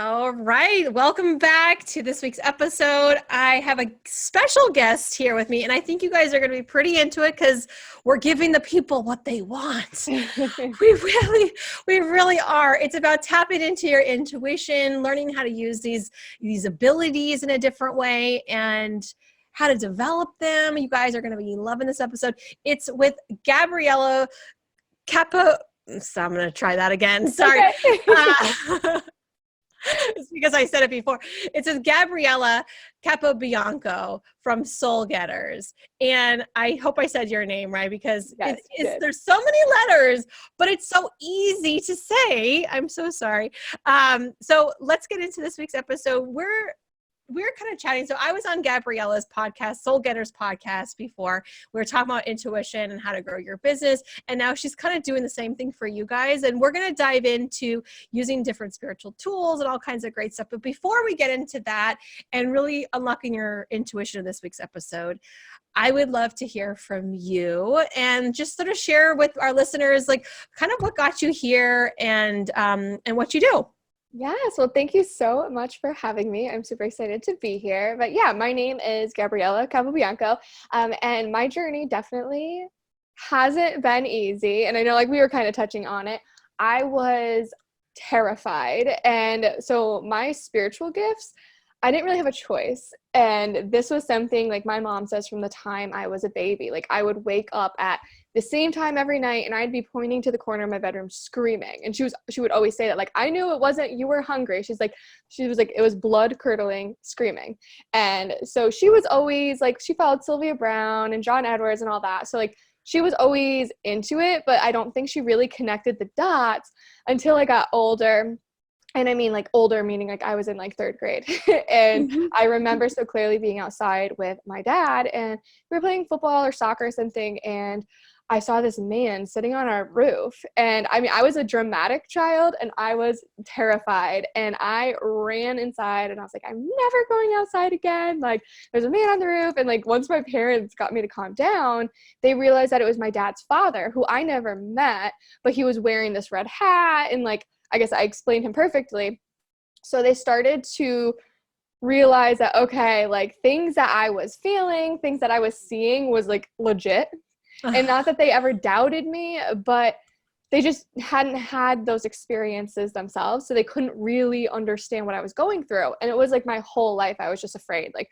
All right. Welcome back to this week's episode. I have a special guest here with me, and I think you guys are going to be pretty into it because we're giving the people what they want. We really are. It's about tapping into your intuition, learning how to use these abilities in a different way, and how to develop them. You guys are going to be loving this episode. It's with Gabriella Capo. So I'm going to try that again. Sorry. Okay. It's because I said it before. It says Gabriella Capobianco from Soul Getters. And I hope I said your name right because Yes, there's so many letters, but it's so easy to say. I'm so sorry. So let's get into this week's episode. We're kind of chatting. So I was on Gabriella's podcast, Soul Getters podcast before. We were talking about intuition and how to grow your business. And now she's kind of doing the same thing for you guys. And we're going to dive into using different spiritual tools and all kinds of great stuff. But before we get into that and really unlocking your intuition in this week's episode, I would love to hear from you and just sort of share with our listeners, like kind of what got you here and what you do. Yes. Well, thank you so much for having me. I'm super excited to be here. But yeah, my name is Gabriella Capobianco. And my journey definitely hasn't been easy. And I know like we were kind of touching on it. I was terrified. And so my spiritual gifts, I didn't really have a choice. And this was something like my mom says from the time I was a baby. Like I would wake up at the same time every night and I'd be pointing to the corner of my bedroom screaming. And she would always say that, like, I knew it wasn't you were hungry. She was like, it was blood curdling screaming. And so she was always like, she followed Sylvia Browne and John Edwards and all that. So like she was always into it, but I don't think she really connected the dots until I got older. And I mean like older, meaning like I was in like third grade. And I remember so clearly being outside with my dad and we were playing football or soccer or something. And I saw this man sitting on our roof. And I mean, I was a dramatic child and I was terrified. And I ran inside and I was like, I'm never going outside again. Like there's a man on the roof. And like once my parents got me to calm down, they realized that it was my dad's father, who I never met, but he was wearing this red hat and like, I guess I explained him perfectly. So they started to realize that, okay, like things that I was feeling, things that I was seeing was like legit. And not that they ever doubted me, but they just hadn't had those experiences themselves. So they couldn't really understand what I was going through. And it was like my whole life, I was just afraid. Like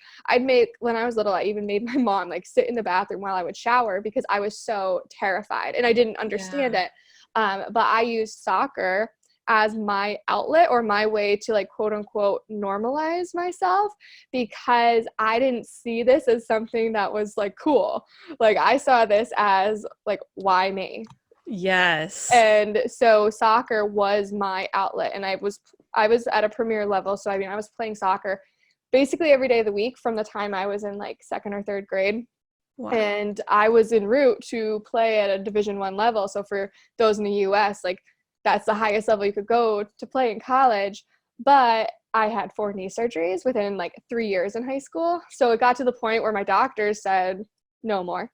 when I was little, I even made my mom like sit in the bathroom while I would shower because I was so terrified and I didn't understand it. But I used soccer as my outlet or my way to like quote unquote normalize myself because I didn't see this as something that was like cool. Like I saw this as like, why me? Yes. And so soccer was my outlet and I was at a premier level. So I mean, I was playing soccer basically every day of the week from the time I was in like second or third grade. Wow. And I was en route to play at a Division I level. So for those in the US, like that's the highest level you could go to play in college. But I had 4 knee surgeries within like 3 years in high school. So it got to the point where my doctors said, no more.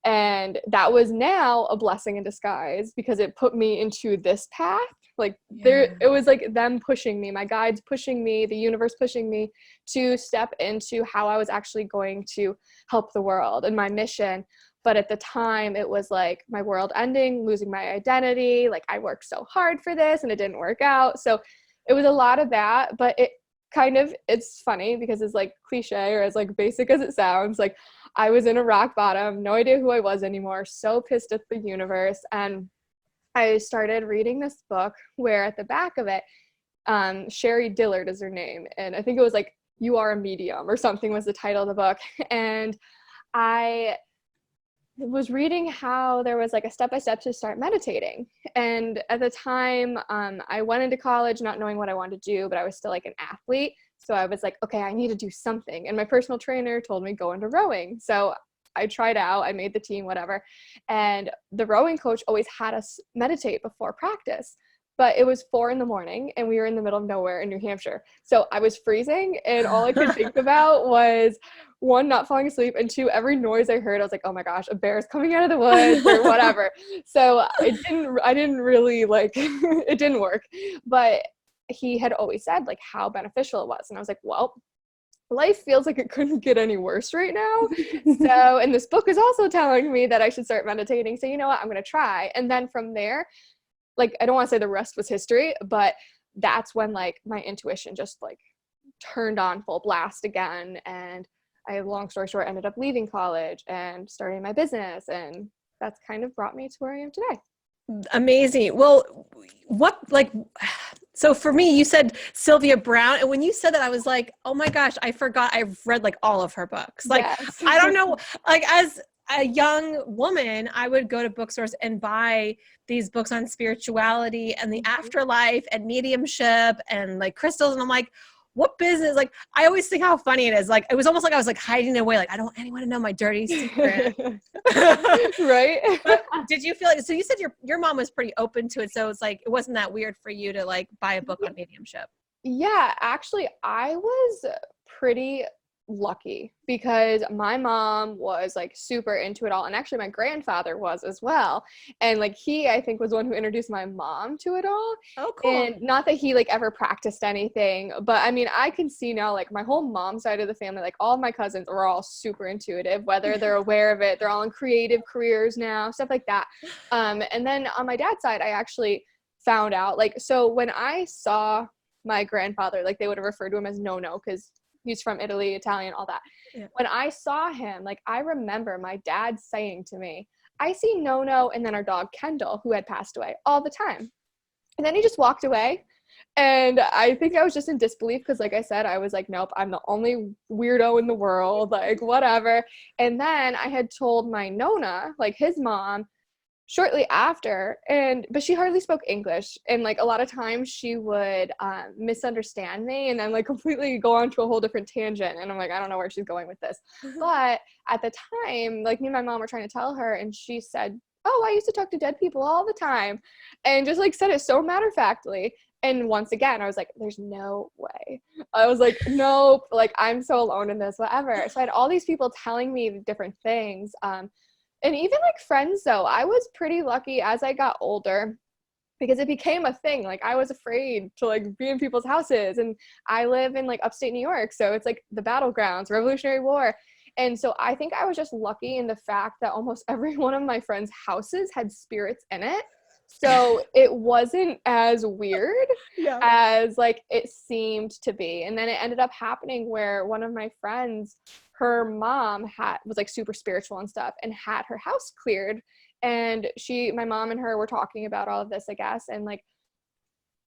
And that was now a blessing in disguise because it put me into this path. Like it was like them pushing me, my guides pushing me, the universe pushing me to step into how I was actually going to help the world and my mission. But at the time it was like my world ending, losing my identity. Like I worked so hard for this and it didn't work out. So it was a lot of that, but it's funny because it's like cliche or as like basic as it sounds. Like I was in a rock bottom, no idea who I was anymore, so pissed at the universe. And I started reading this book where at the back of it, Sherry Dillard is her name. And I think it was like, You Are a Medium or something was the title of the book. And I was reading how there was like a step-by-step to start meditating. And at the time, I went into college not knowing what I wanted to do, but I was still like an athlete. So I was like, okay, I need to do something. And my personal trainer told me go into rowing. So I tried out, I made the team, whatever. And the rowing coach always had us meditate before practice. But it was 4 a.m. and we were in the middle of nowhere in New Hampshire. So I was freezing and all I could think about was 1, not falling asleep, and 2, every noise I heard, I was like, oh my gosh, a bear's coming out of the woods or whatever. So I didn't really like, it didn't work. But he had always said like how beneficial it was. And I was like, well, life feels like it couldn't get any worse right now. So, and this book is also telling me that I should start meditating. So you know what, I'm going to try. And then from there, like, I don't want to say the rest was history, but that's when like my intuition just like turned on full blast again. And long story short, ended up leaving college and starting my business. And that's kind of brought me to where I am today. Amazing. Well, so for me, you said Sylvia Brown. And when you said that, I was like, oh my gosh, I forgot I've read like all of her books. Like, Yes. I don't know, like as a young woman, I would go to bookstores and buy these books on spirituality and the afterlife and mediumship and like crystals. And I'm like, what business? Like, I always think how funny it is. Like, it was almost like I was like hiding away. Like, I don't want anyone to know my dirty secret. Right. But did you feel like, so you said your mom was pretty open to it. So it's like, it wasn't that weird for you to like buy a book on mediumship. Yeah, actually, I was pretty lucky because my mom was like super into it all. And actually, my grandfather was as well. And like I think, was the one who introduced my mom to it all. Oh, cool. And not that he like ever practiced anything, but I mean, I can see now like my whole mom side of the family, like all of my cousins are all super intuitive, whether they're aware of it, they're all in creative careers now, stuff like that. And then on my dad's side, I actually found out like, so when I saw my grandfather, like they would have referred to him as Nono because he's from Italy, Italian, all that. Yeah. When I saw him, like I remember my dad saying to me, I see Nono and then our dog Kendall, who had passed away, all the time. And then he just walked away. And I think I was just in disbelief because like I said, I was like, nope, I'm the only weirdo in the world, like whatever. And then I had told my Nona, like his mom, shortly after, but she hardly spoke English, and like a lot of times she would misunderstand me and then like completely go on to a whole different tangent, and I'm like, I don't know where she's going with this. But at the time, like me and my mom were trying to tell her, and she said, oh, I used to talk to dead people all the time, and just like said it so matter-of-factly. And once again, I was like, there's no way. I was like, nope, like I'm so alone in this, whatever. So I had all these people telling me different things. And even like friends though, I was pretty lucky as I got older because it became a thing. Like I was afraid to like be in people's houses, and I live in like upstate New York. So it's like the battlegrounds, Revolutionary War. And so I think I was just lucky in the fact that almost every one of my friends' houses had spirits in it. So it wasn't as weird as like it seemed to be. And then it ended up happening where one of my friends, her mom was like super spiritual and stuff and had her house cleared. And my mom and her were talking about all of this, I guess, and like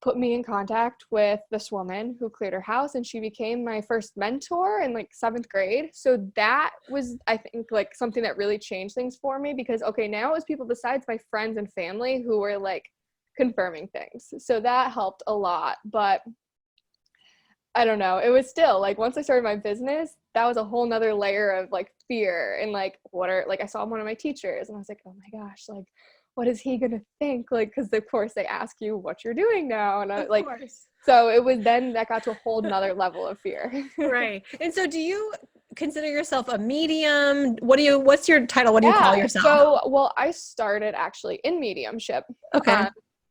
put me in contact with this woman who cleared her house, and she became my first mentor in like 7th grade. So that was, I think, like something that really changed things for me because, okay, now it was people besides my friends and family who were like confirming things. So that helped a lot. But I don't know, it was still like once I started my business, that was a whole nother layer of like fear and like I saw one of my teachers and I was like, oh my gosh, like what is he gonna think? Like, because of course they ask you what you're doing now, and I like, so it was then that got to a whole nother level of fear. Right. And so, do you consider yourself a medium? What's your title? What do you call yourself? So, well, I started actually in mediumship. Okay.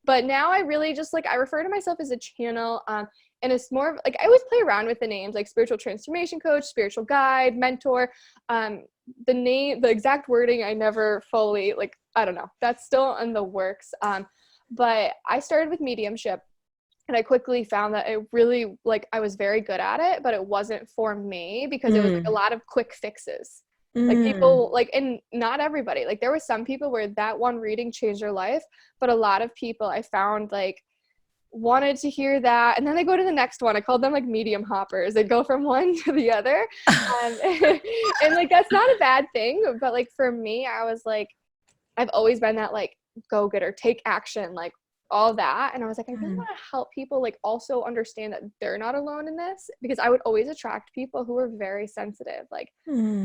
But now I really just like I refer to myself as a channel. And it's more of like I always play around with the names like spiritual transformation coach, spiritual guide, mentor. The exact wording I never fully like, I don't know, that's still in the works. But I started with mediumship and I quickly found that it really like I was very good at it, but it wasn't for me because it was like a lot of quick fixes. Like people like, and not everybody, like there were some people where that one reading changed their life, but a lot of people I found like wanted to hear that and then they go to the next one. I called them like medium hoppers. They'd go from one to the other. And like that's not a bad thing, but like for me, I was like, I've always been that like go-getter, take action, like all that. And I was like, I really want to help people like also understand that they're not alone in this, because I would always attract people who are very sensitive. Like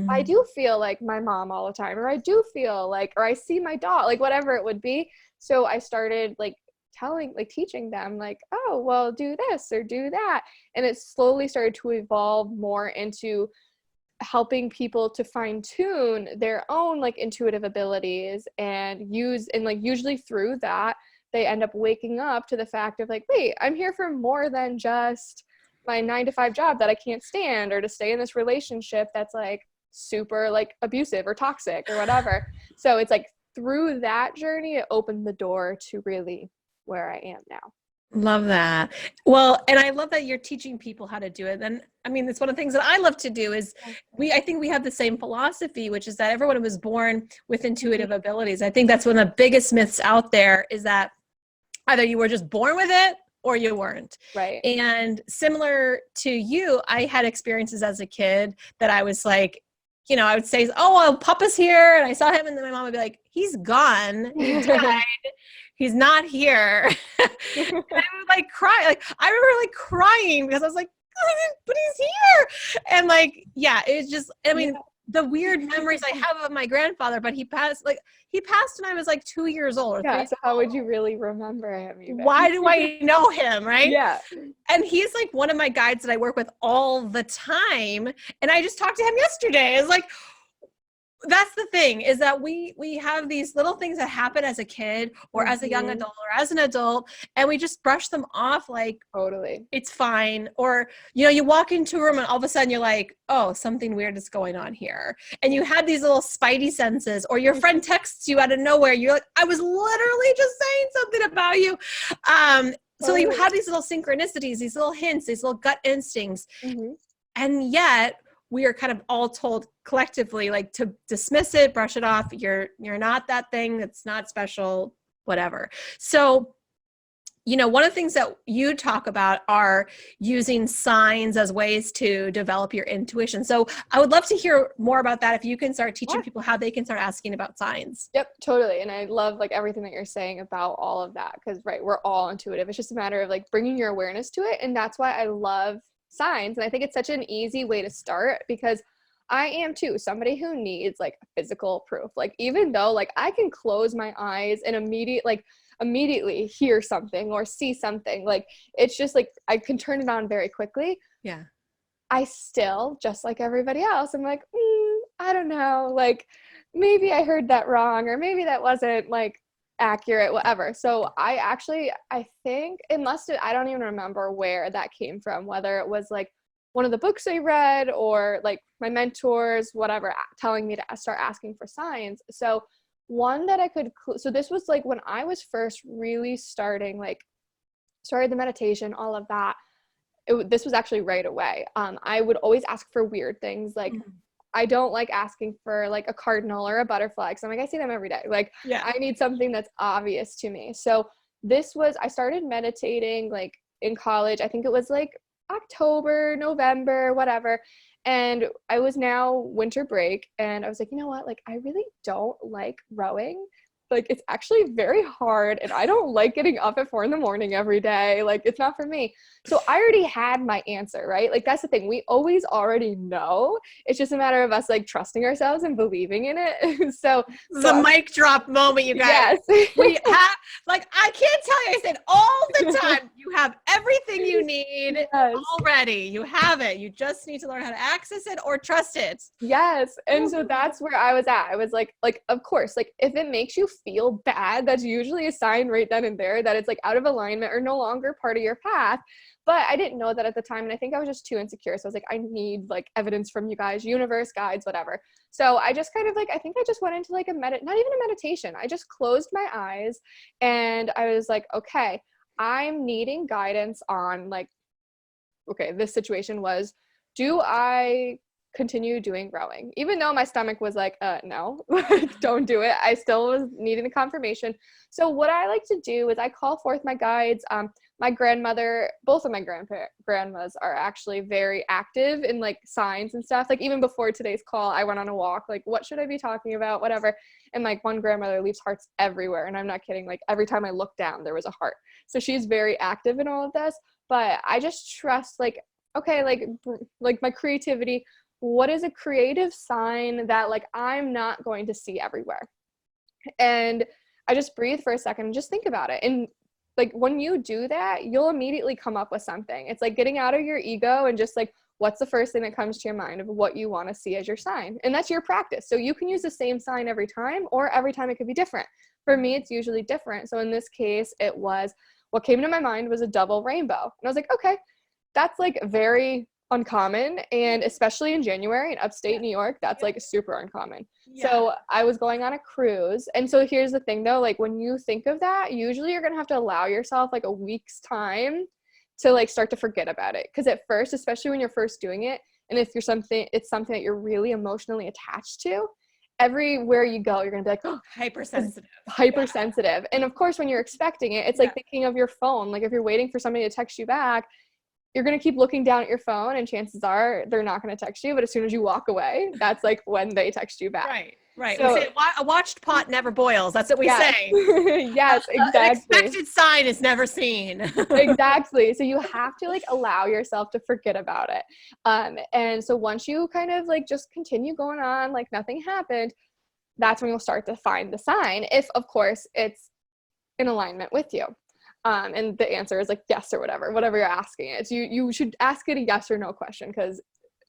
I do feel like my mom all the time, or I do feel like, or I see my dog, like whatever it would be. So I started like teaching them like, oh, well, do this or do that. And it slowly started to evolve more into helping people to fine tune their own like intuitive abilities and usually through that, they end up waking up to the fact of like, wait, I'm here for more than just my 9-to-5 job that I can't stand, or to stay in this relationship that's like super like abusive or toxic or whatever. So it's like through that journey, it opened the door to really where I am now. Love that. Well, and I love that you're teaching people how to do it. And I mean, it's one of the things that I love to do is I think we have the same philosophy, which is that everyone was born with intuitive abilities. I think that's one of the biggest myths out there, is that either you were just born with it or you weren't. Right. And similar to you, I had experiences as a kid that I was like, you know, I would say, oh, well, Papa's here. And I saw him, and then my mom would be like, he's gone. He died. He's not here. And I would like cry. Like, I remember like crying because I was like, oh, but he's here. And like, yeah, it's just, I mean, the weird memories I have of my grandfather, but he passed when I was like 2 years old. Or Yeah. 3. So how would you really remember him? Even? Why do I know him? Right. Yeah. And he's like one of my guides that I work with all the time. And I just talked to him yesterday. It's like, that's the thing, is that we have these little things that happen as a kid or as a young adult or as an adult, and we just brush them off like Totally. it's fine. Or, you know, you walk into a room and all of a sudden you're like, oh, something weird is going on here. And you had these little spidey senses, or your friend texts you out of nowhere. You're like, I was literally just saying something about you. So you have these little synchronicities, these little hints, these little gut instincts. And yet we are kind of all told collectively, like, to dismiss it, brush it off. You're not that thing. It's not special, whatever. So, you know, one of the things that you talk about are using signs as ways to develop your intuition. So I would love to hear more about that. If you can start teaching people how they can start asking about signs. Yep, totally. And I love like everything that you're saying about all of that, because right, we're all intuitive. It's just a matter of like bringing your awareness to it. And that's why I love signs. And I think it's such an easy way to start, because I am too somebody who needs like physical proof. Like, even though like I can close my eyes and immediately hear something or see something, like it's just like I can turn it on very quickly. Yeah. I still, just like everybody else, I'm like, I don't know, like maybe I heard that wrong, or maybe that wasn't like accurate, whatever. So I think I don't even remember where that came from, whether it was like one of the books I read or like my mentors, whatever, telling me to start asking for signs. So one that I could, so this was like when I was first really started the meditation, all of that. This was actually right away. I would always ask for weird things. Like, I don't like asking for like a cardinal or a butterfly, because I'm like, I see them every day. Like, I need something that's obvious to me. So I started meditating like in college. I think it was like October, November, whatever. And I was now winter break, and I was like, you know what? Like, I really don't like rowing. Like, it's actually very hard, and I don't like getting up at 4 a.m. every day. Like, it's not for me. So I already had my answer, right? Like, that's the thing. We always already know. It's just a matter of us like trusting ourselves and believing in it. So the mic drop moment, you guys. Yes. We have, like, I can't tell you, I said all the time, you have everything you need already. You have it. You just need to learn how to access it or trust it. Yes. And so that's where I was at. I was like, of course, like if it makes you feel bad, that's usually a sign right then and there that it's like out of alignment or no longer part of your path. But I didn't know that at the time. And I think I was just too insecure. So I was like, I need like evidence from you guys, universe, guides, whatever. So I just kind of like, I think I just went into like not even a meditation. I just closed my eyes and I was like, okay, I'm needing guidance on like, okay, this situation was, do I continue doing rowing? Even though my stomach was like, no, don't do it. I still was needing the confirmation. So what I like to do is I call forth my guides. My grandmother, both of my grandmas are actually very active in like signs and stuff. Like even before today's call, I went on a walk, like what should I be talking about? Whatever. And like one grandmother leaves hearts everywhere. And I'm not kidding. Like every time I looked down, there was a heart. So she's very active in all of this, but I just trust like, okay, like my creativity, what is a creative sign that like I'm not going to see everywhere? And I just breathe for a second and just think about it. And like when you do that, you'll immediately come up with something. It's like getting out of your ego and just like, what's the first thing that comes to your mind of what you want to see as your sign? And that's your practice. So you can use the same sign every time, or every time it could be different. for me, it's usually different. So in this case, it was, what came to my mind was a double rainbow. And I was like, okay, that's like very uncommon. And especially in January in upstate New York, that's like super uncommon. So I was going on a cruise. And so here's the thing though, like when you think of that, usually you're going to have to allow yourself like a week's time to like start to forget about it. Because at first, especially when you're first doing it, and if it's something that you're really emotionally attached to, everywhere you go, you're going to be like, oh, hypersensitive. And of course, when you're expecting it, it's like thinking of your phone. Like if you're waiting for somebody to text you back, you're going to keep looking down at your phone, and chances are they're not going to text you. But as soon as you walk away, that's like when they text you back. Right. So, we say a watched pot never boils. That's what we say. Yes, exactly. An expected sign is never seen. Exactly. So you have to like allow yourself to forget about it. And so once you kind of like just continue going on, like nothing happened, that's when you'll start to find the sign. If of course it's in alignment with you. And the answer is like yes or whatever you're asking it. So you should ask it a yes or no question, because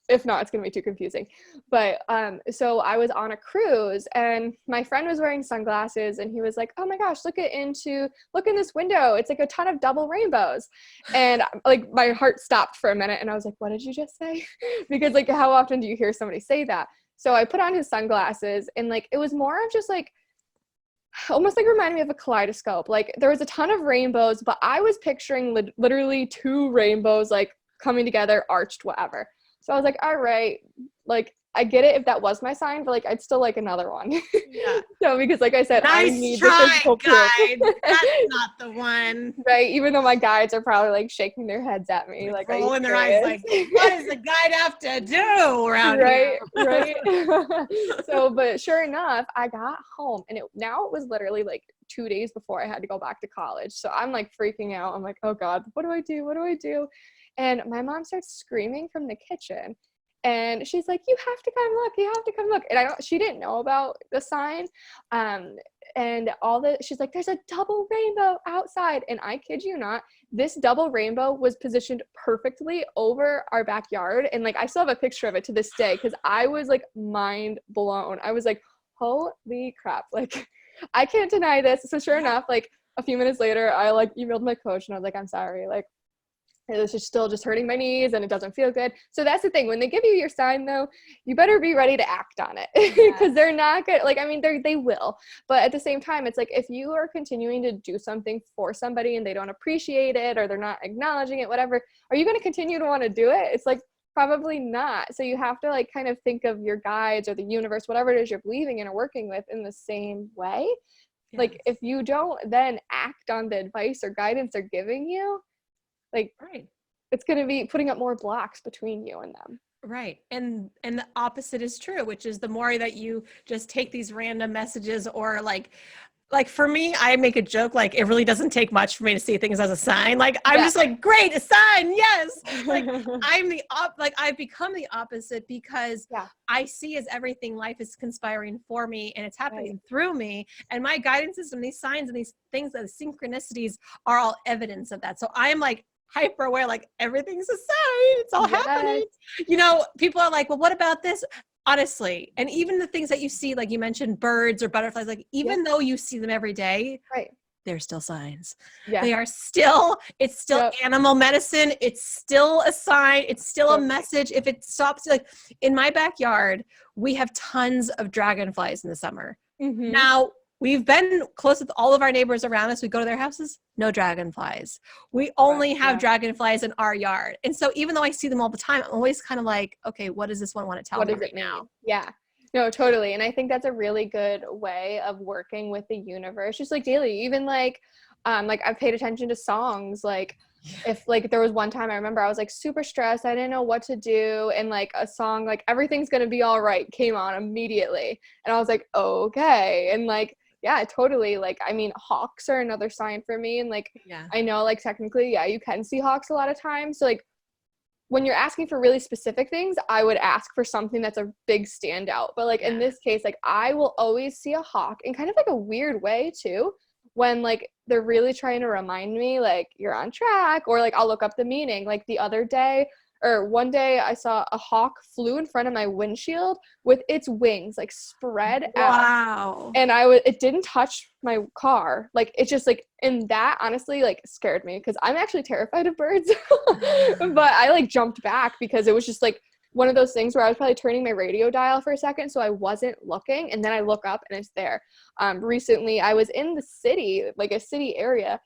if not, it's going to be too confusing. But so I was on a cruise, and my friend was wearing sunglasses, and he was like, oh my gosh, look in this window. It's like a ton of double rainbows. And like my heart stopped for a minute, and I was like, what did you just say? Because like how often do you hear somebody say that? So I put on his sunglasses, and like it was more of just like almost like reminded me of a kaleidoscope. Like there was a ton of rainbows, but I was picturing literally two rainbows like coming together, arched, whatever. So I was like, all right, like I get it if that was my sign, but like I'd still like another one. Yeah. So because like I said, nice I need try, the physical guide. proof. That's not the one. Right. Even though my guides are probably like shaking their heads at me, like rolling their eyes like, what does the guide have to do around right, here? Right. So, but sure enough, I got home, and it was literally like 2 days before I had to go back to college. So I'm like freaking out. I'm like, oh God, what do I do? What do I do? And my mom starts screaming from the kitchen, and she's like, you have to come look. You have to come look. And she didn't know about the sign. And she's like, there's a double rainbow outside. And I kid you not, this double rainbow was positioned perfectly over our backyard. And like, I still have a picture of it to this day, because I was like mind blown. I was like, holy crap. Like, I can't deny this. So sure enough, like a few minutes later, I like emailed my coach, and I was like, I'm sorry. Like, it's just still just hurting my knees, and it doesn't feel good. So that's the thing. When they give you your sign though, you better be ready to act on it, because they're not good. Like, I mean, they will, but at the same time, it's like, if you are continuing to do something for somebody and they don't appreciate it, or they're not acknowledging it, whatever, are you going to continue to want to do it? It's like, probably not. So you have to like kind of think of your guides or the universe, whatever it is you're believing in or working with, in the same way. Yes. Like if you don't then act on the advice or guidance they're giving you, like it's going to be putting up more blocks between you and them. Right. And the opposite is true, which is the more that you just take these random messages, or like for me, I make a joke, like it really doesn't take much for me to see things as a sign. Like I'm just like, great, a sign. Yes. Like I've become the opposite, because I see as everything, life is conspiring for me, and it's happening through me. And my guidance system, these signs and these things, the synchronicities are all evidence of that. So I'm like hyper aware, like everything's a sign. It's all happening. You know, people are like, well, what about this? Honestly, and even the things that you see, like you mentioned birds or butterflies, like even though you see them every day, they're still signs. They are still, it's still animal medicine. It's still a sign. It's still a message. If it stops, like in my backyard, we have tons of dragonflies in the summer. Mm-hmm. Now, we've been close with all of our neighbors around us. We go to their houses, no dragonflies. We only have dragonflies in our yard. And so even though I see them all the time, I'm always kind of like, okay, what does this one want to tell me right now? Yeah. No, totally. And I think that's a really good way of working with the universe, just like daily, even like I've paid attention to songs. Like if like there was one time I remember I was like super stressed. I didn't know what to do. And like a song, like everything's going to be all right, came on immediately. And I was like, okay. And like, yeah, totally. Like, I mean, hawks are another sign for me. And like, I know like technically, you can see hawks a lot of times. So like when you're asking for really specific things, I would ask for something that's a big standout. But like in this case, like I will always see a hawk in kind of like a weird way too, when like they're really trying to remind me like you're on track, or like I'll look up the meaning. Like the other day, or one day I saw a hawk flew in front of my windshield with its wings like spread out. Wow. And it didn't touch my car. Like, it just like, and that honestly like scared me because I'm actually terrified of birds. But I like jumped back because it was just like one of those things where I was probably turning my radio dial for a second, so I wasn't looking, and then I look up and it's there. Recently I was in the city, like a city area,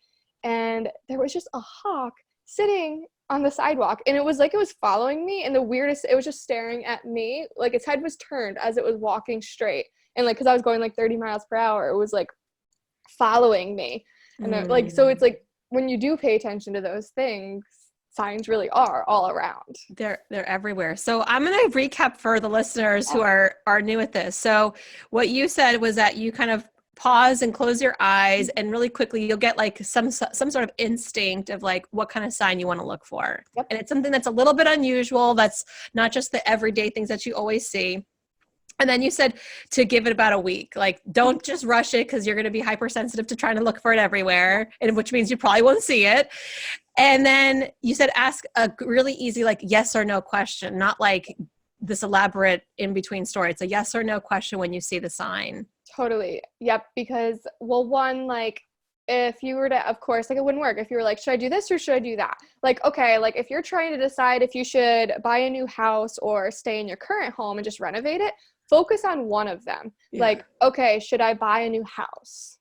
and there was just a hawk sitting on the sidewalk, and it was like it was following me, and the weirdest, it was just staring at me, like its head was turned as it was walking straight, and like because I was going like 30 miles per hour, it was like following me. And like, so it's like when you do pay attention to those things, signs really are all around. They're everywhere. So I'm going to recap for the listeners who are new at this. So what you said was that you kind of pause and close your eyes, and really quickly you'll get like some sort of instinct of like what kind of sign you want to look for. Yep. And it's something that's a little bit unusual. That's not just the everyday things that you always see. And then you said to give it about a week. Like, don't just rush it because you're going to be hypersensitive to trying to look for it everywhere, and which means you probably won't see it. And then you said ask a really easy, like, yes or no question, not like this elaborate in-between story. It's a yes or no question when you see the sign. Totally. Yep. Because, well, one, like, if you were to, of course, like, it wouldn't work if you were like, should I do this or should I do that? Like, okay, like if you're trying to decide if you should buy a new house or stay in your current home and just renovate it, focus on one of them. Yeah. Like, okay, should I buy a new house?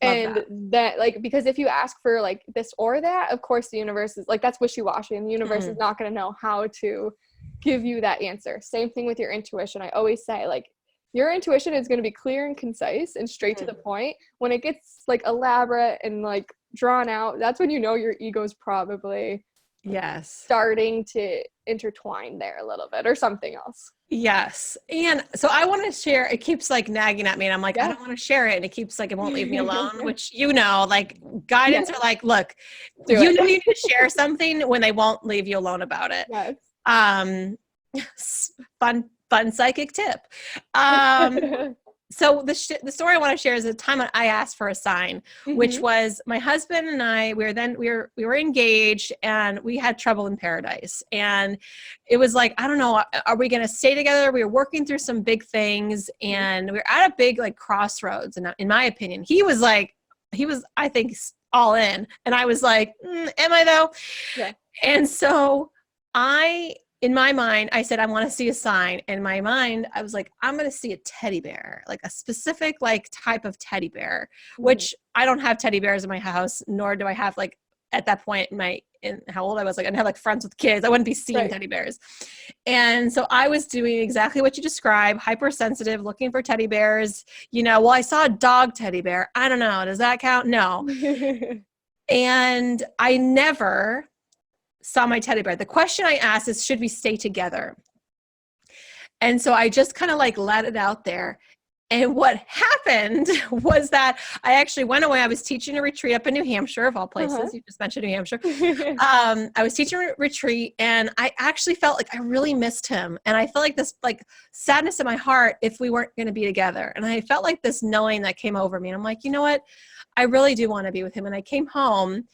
And that, like, because if you ask for like this or that, of course the universe is like, that's wishy-washy, and the universe is not going to know how to give you that answer. Same thing with your intuition. I always say, like, your intuition is going to be clear and concise and straight to the point. When it gets like elaborate and like drawn out, that's when you know your ego's probably starting to intertwine there a little bit, or something else. Yes. And so I want to share, it keeps like nagging at me, and I'm like, I don't want to share it. And it keeps like, it won't leave me alone, which, you know, like guidance are like, look, you know, you need to share something when they won't leave you alone about it. Yes. Fun psychic tip. So the story I want to share is the time I asked for a sign, which was my husband and I, we were engaged, and we had trouble in paradise. And it was like, I don't know, are we going to stay together? We were working through some big things, and we were at a big like crossroads. And in my opinion, he was, I think, all in. And I was like, am I though? Yeah. And so in my mind, I said, I want to see a sign. In my mind, I was like, I'm going to see a teddy bear, like a specific like type of teddy bear, which I don't have teddy bears in my house, nor do I have, like, at that point in how old I was, like, I didn't have like friends with kids. I wouldn't be seeing teddy bears. And so I was doing exactly what you described, hypersensitive, looking for teddy bears, you know. Well, I saw a dog teddy bear. I don't know. Does that count? No. And I never saw my teddy bear. The question I asked is, should we stay together? And so I just kind of like let it out there. And what happened was that I actually went away. I was teaching a retreat up in New Hampshire, of all places. You just mentioned New Hampshire. I was teaching a retreat, and I actually felt like I really missed him. And I felt like this like sadness in my heart if we weren't going to be together. And I felt like this knowing that came over me. And I'm like, you know what? I really do want to be with him. And I came home,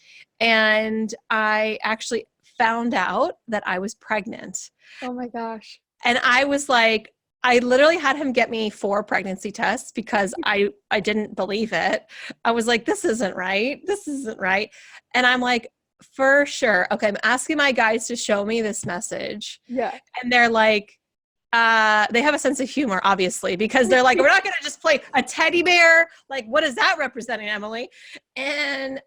and I actually found out that I was pregnant. Oh my gosh. And I was like, I literally had him get me 4 pregnancy tests because I didn't believe it. I was like, this isn't right. This isn't right. And I'm like, for sure. Okay, I'm asking my guides to show me this message. Yeah. And they're like, they have a sense of humor, obviously, because they're like, we're not going to just play a teddy bear. Like, what is that representing, Emily? And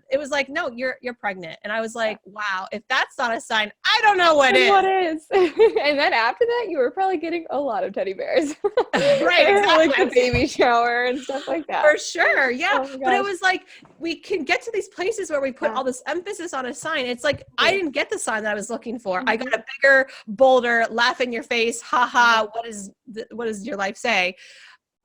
it was like, no, you're pregnant. And I was like, wow, if that's not a sign, I don't know what is. What is? And then after that, you were probably getting a lot of teddy bears. Right, exactly. Like the baby shower and stuff like that. For sure, yeah. Oh, but it was like, we can get to these places where we put all this emphasis on a sign. It's like, I didn't get the sign that I was looking for. I got a bigger, bolder, laugh in your face, haha, what does your life say?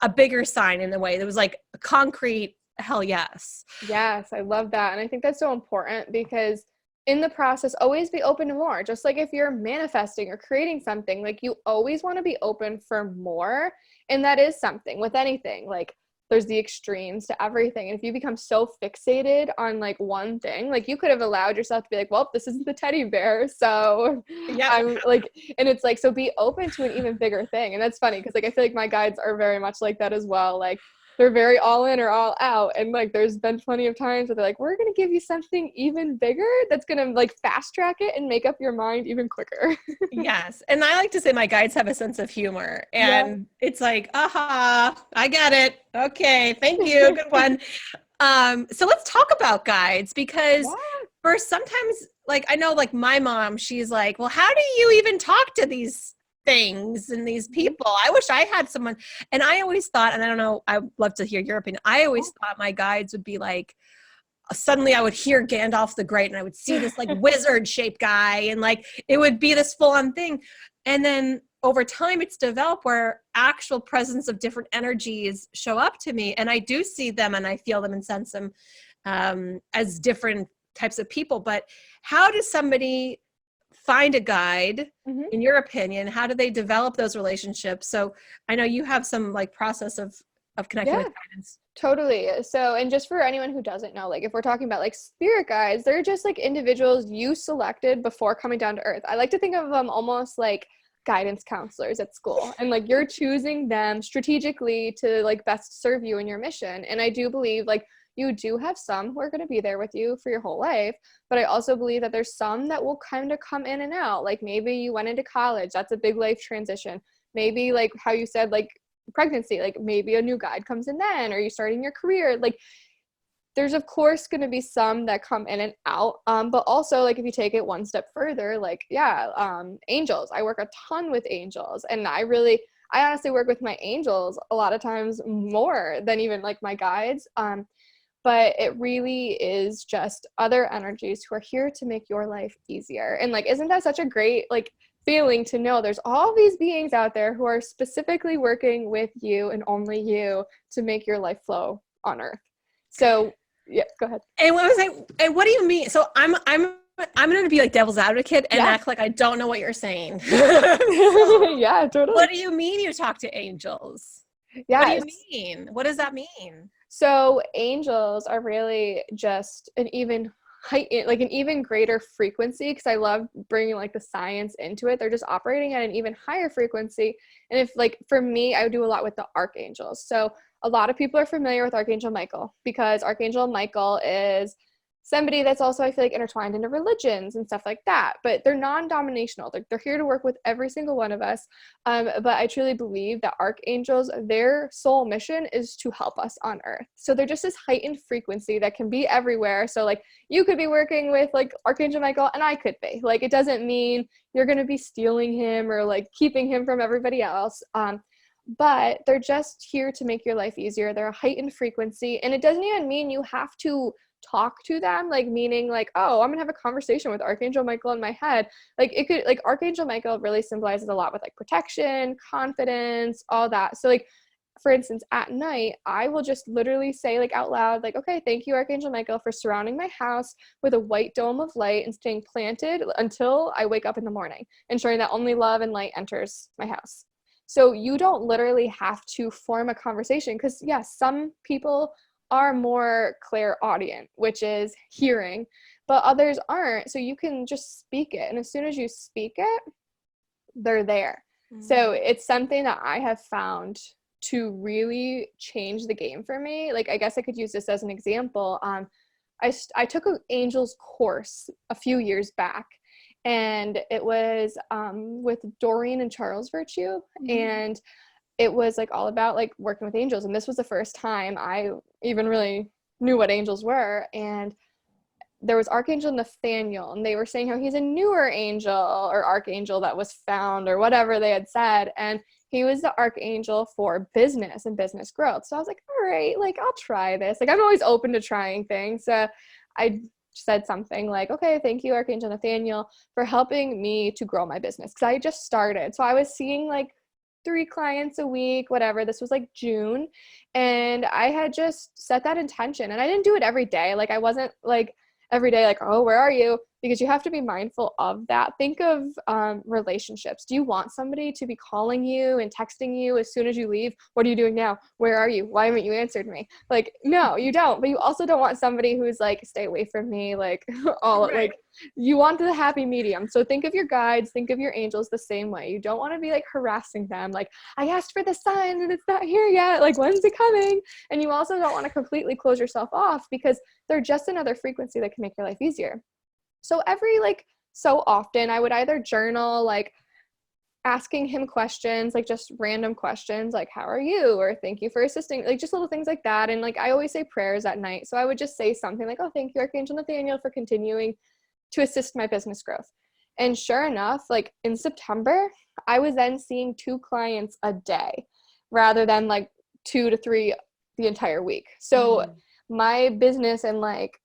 A bigger sign in the way. That was like a concrete, hell yes. Yes, I love that. And I think that's so important, because in the process, always be open to more. Just like if you're manifesting or creating something, like, you always want to be open for more. And that is something with anything. Like, there's the extremes to everything. And if you become so fixated on like one thing, like you could have allowed yourself to be like, well, this isn't the teddy bear, so Yeah. I'm like, and it's like, so be open to an even bigger thing. And that's funny because like I feel like my guides are very much like that as well. Like they're very all in or all out. And like there's been plenty of times where they're like, we're gonna give you something even bigger that's gonna like fast track it and make up your mind even quicker. Yes. And I like to say my guides have a sense of humor. Yeah. And it's like, aha, I get it. Okay, thank you. Good one. So let's talk about guides because Yeah. for sometimes, like I know like my mom, she's like, well, how do you even talk to these things and these people? I wish I had someone. And I always thought, and I don't know, I'd love to hear your opinion. I always thought my guides would be like, suddenly I would hear Gandalf the Great and I would see this like wizard shaped guy and like it would be this full on thing. And then over time it's developed where actual presence of different energies show up to me and I do see them and I feel them and sense them as different types of people. But how does somebody find a guide in your opinion? How do they develop those relationships? So I know you have some like process of connecting with guidance. Totally. So, and just for anyone who doesn't know, like if we're talking about like spirit guides, they're just like individuals you selected before coming down to earth. I like to think of them almost like guidance counselors at school, and like you're choosing them strategically to like best serve you in your mission. And I do believe like you do have some who are going to be there with you for your whole life, but I also believe that there's some that will kind of come in and out. Like maybe you went into college, that's a big life transition. Maybe like how you said, like pregnancy, like maybe a new guide comes in then, or you starting your career. Like there's of course going to be some that come in and out, but also like if you take it one step further, like angels, I work a ton with angels, and I honestly work with my angels a lot of times more than even like my guides, but it really is just other energies who are here to make your life easier. And like isn't that such a great like feeling to know there's all these beings out there who are specifically working with you and only you to make your life flow on earth. So yeah, go ahead. And what was I? And what do you mean? So I'm going to be like devil's advocate and act like I don't know what you're saying. So, Yeah, totally. what do you mean you talk to angels? Yeah. What do you mean? What does that mean? So angels are really just an even height, like an even greater frequency, because I love bringing like the science into it. They're just operating at an even higher frequency. And if like for me, I would do a lot with the archangels. So a lot of people are familiar with Archangel Michael because Archangel Michael is somebody that's also, I feel like, intertwined into religions and stuff like that, but they're non-dominational. They're here to work with every single one of us. But I truly believe that archangels, their sole mission is to help us on earth. So they're just this heightened frequency that can be everywhere. So like you could be working with like Archangel Michael and I could be. Like it doesn't mean you're going to be stealing him or like keeping him from everybody else. But they're just here to make your life easier. They're a heightened frequency, and it doesn't even mean you have to talk to them, like meaning like, oh, I'm gonna have a conversation with Archangel Michael in my head. Like it could, like Archangel Michael really symbolizes a lot with like protection, confidence, all that. So like for instance, at night, I will just literally say like out loud, like, okay, thank you, Archangel Michael, for surrounding my house with a white dome of light and staying planted until I wake up in the morning, ensuring that only love and light enters my house. So you don't literally have to form a conversation, because yes, some people are more clairaudient, which is hearing, but others aren't. So you can just speak it. And as soon as you speak it, they're there. Mm-hmm. So it's something that I have found to really change the game for me. Like, I guess I could use this as an example. I took an angels course a few years back, and it was with Doreen and Charles Virtue. Mm-hmm. And it was like all about like working with angels. And this was the first time I even really knew what angels were. And there was Archangel Nathaniel, and they were saying how he's a newer angel or archangel that was found or whatever they had said. And he was the archangel for business and business growth. So I was like, all right, like I'll try this. Like I'm always open to trying things. So I said something like, okay, thank you, Archangel Nathaniel, for helping me to grow my business. Cause I just started. So I was seeing like 3 clients a week, whatever. This was like June. And I had just set that intention, and I didn't do it every day. Like I wasn't like every day, like, oh, where are you? because you have to be mindful of that. Think of relationships. Do you want somebody to be calling you and texting you as soon as you leave? What are you doing now? Where are you? Why haven't you answered me? Like, no, you don't. But you also don't want somebody who's like, stay away from me. Like, all Right. like, you want the happy medium. So think of your guides, think of your angels the same way. You don't want to be like harassing them. Like, I asked for the sign and it's not here yet. Like, when's it coming? And you also don't want to completely close yourself off, because they're just another frequency that can make your life easier. So every like so often I would either journal, like asking him questions, like just random questions, like how are you, or thank you for assisting, like just little things like that. And like I always say prayers at night, so I would just say something like, oh, thank you, Archangel Nathaniel, for continuing to assist my business growth. And sure enough, like in September, I was then seeing 2 clients a day rather than like 2 to 3 the entire week. So my business in like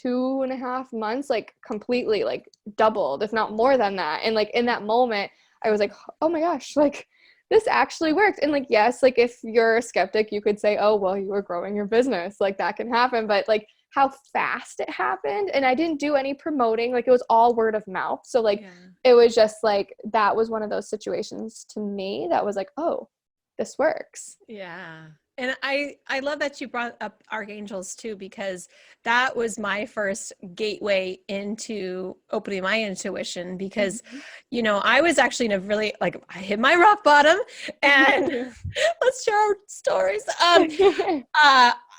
2.5 months like completely like doubled, if not more than that. And like in that moment I was like, oh my gosh, like this actually worked. And like, yes, like if you're a skeptic you could say, oh well, you were growing your business, like that can happen. But like how fast it happened, and I didn't do any promoting, like it was all word of mouth. So like it was just like, that was one of those situations to me that was like, oh, this works. Yeah. And I love that you brought up archangels too, because that was my first gateway into opening my intuition. Because, you know, I was actually in a really, like, I hit my rock bottom, and let's share our stories.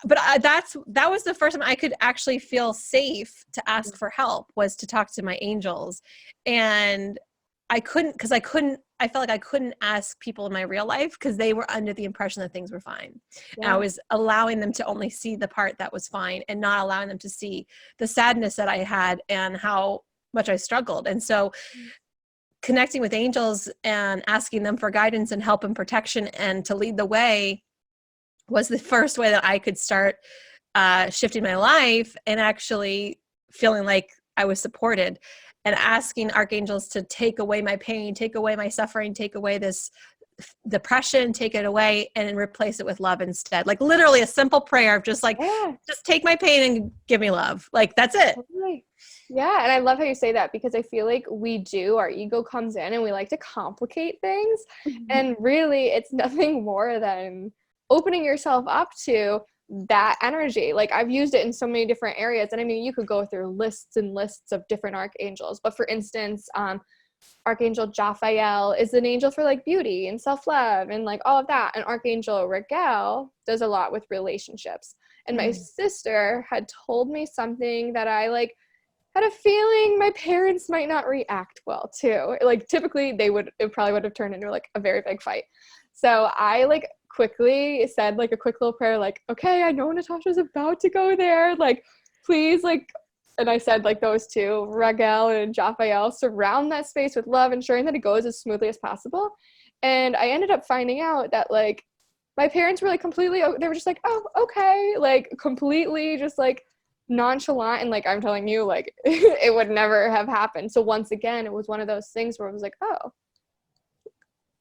But that was the first time I could actually feel safe to ask for help, was to talk to my angels. And I felt like I couldn't ask people in my real life because they were under the impression that things were fine. Yeah. And I was allowing them to only see the part that was fine, and not allowing them to see the sadness that I had and how much I struggled. And so connecting with angels and asking them for guidance and help and protection and to lead the way was the first way that I could start shifting my life and actually feeling like I was supported, and asking archangels to take away my pain, take away my suffering, take away this depression, take it away and replace it with love instead. Like literally a simple prayer of just like, just take my pain and give me love. Like that's it. Totally. Yeah. And I love how you say that, because I feel like our ego comes in and we like to complicate things. And really it's nothing more than opening yourself up to that energy. Like I've used it in so many different areas. And I mean, you could go through lists and lists of different archangels, but for instance, Archangel Jophiel is an angel for like beauty and self-love and like all of that. And Archangel Raguel does a lot with relationships. And my sister had told me something that I like had a feeling my parents might not react well to. Like typically it probably would have turned into like a very big fight. So I like quickly said like a quick little prayer, like, okay, I know Natasha's about to go there. Like, please, like, and I said like those two, Raguel and Jophiel, surround that space with love, ensuring that it goes as smoothly as possible. And I ended up finding out that like my parents were like completely, they were just like, oh, okay, like completely just like nonchalant. And like I'm telling you, like it would never have happened. So once again, it was one of those things where it was like, oh,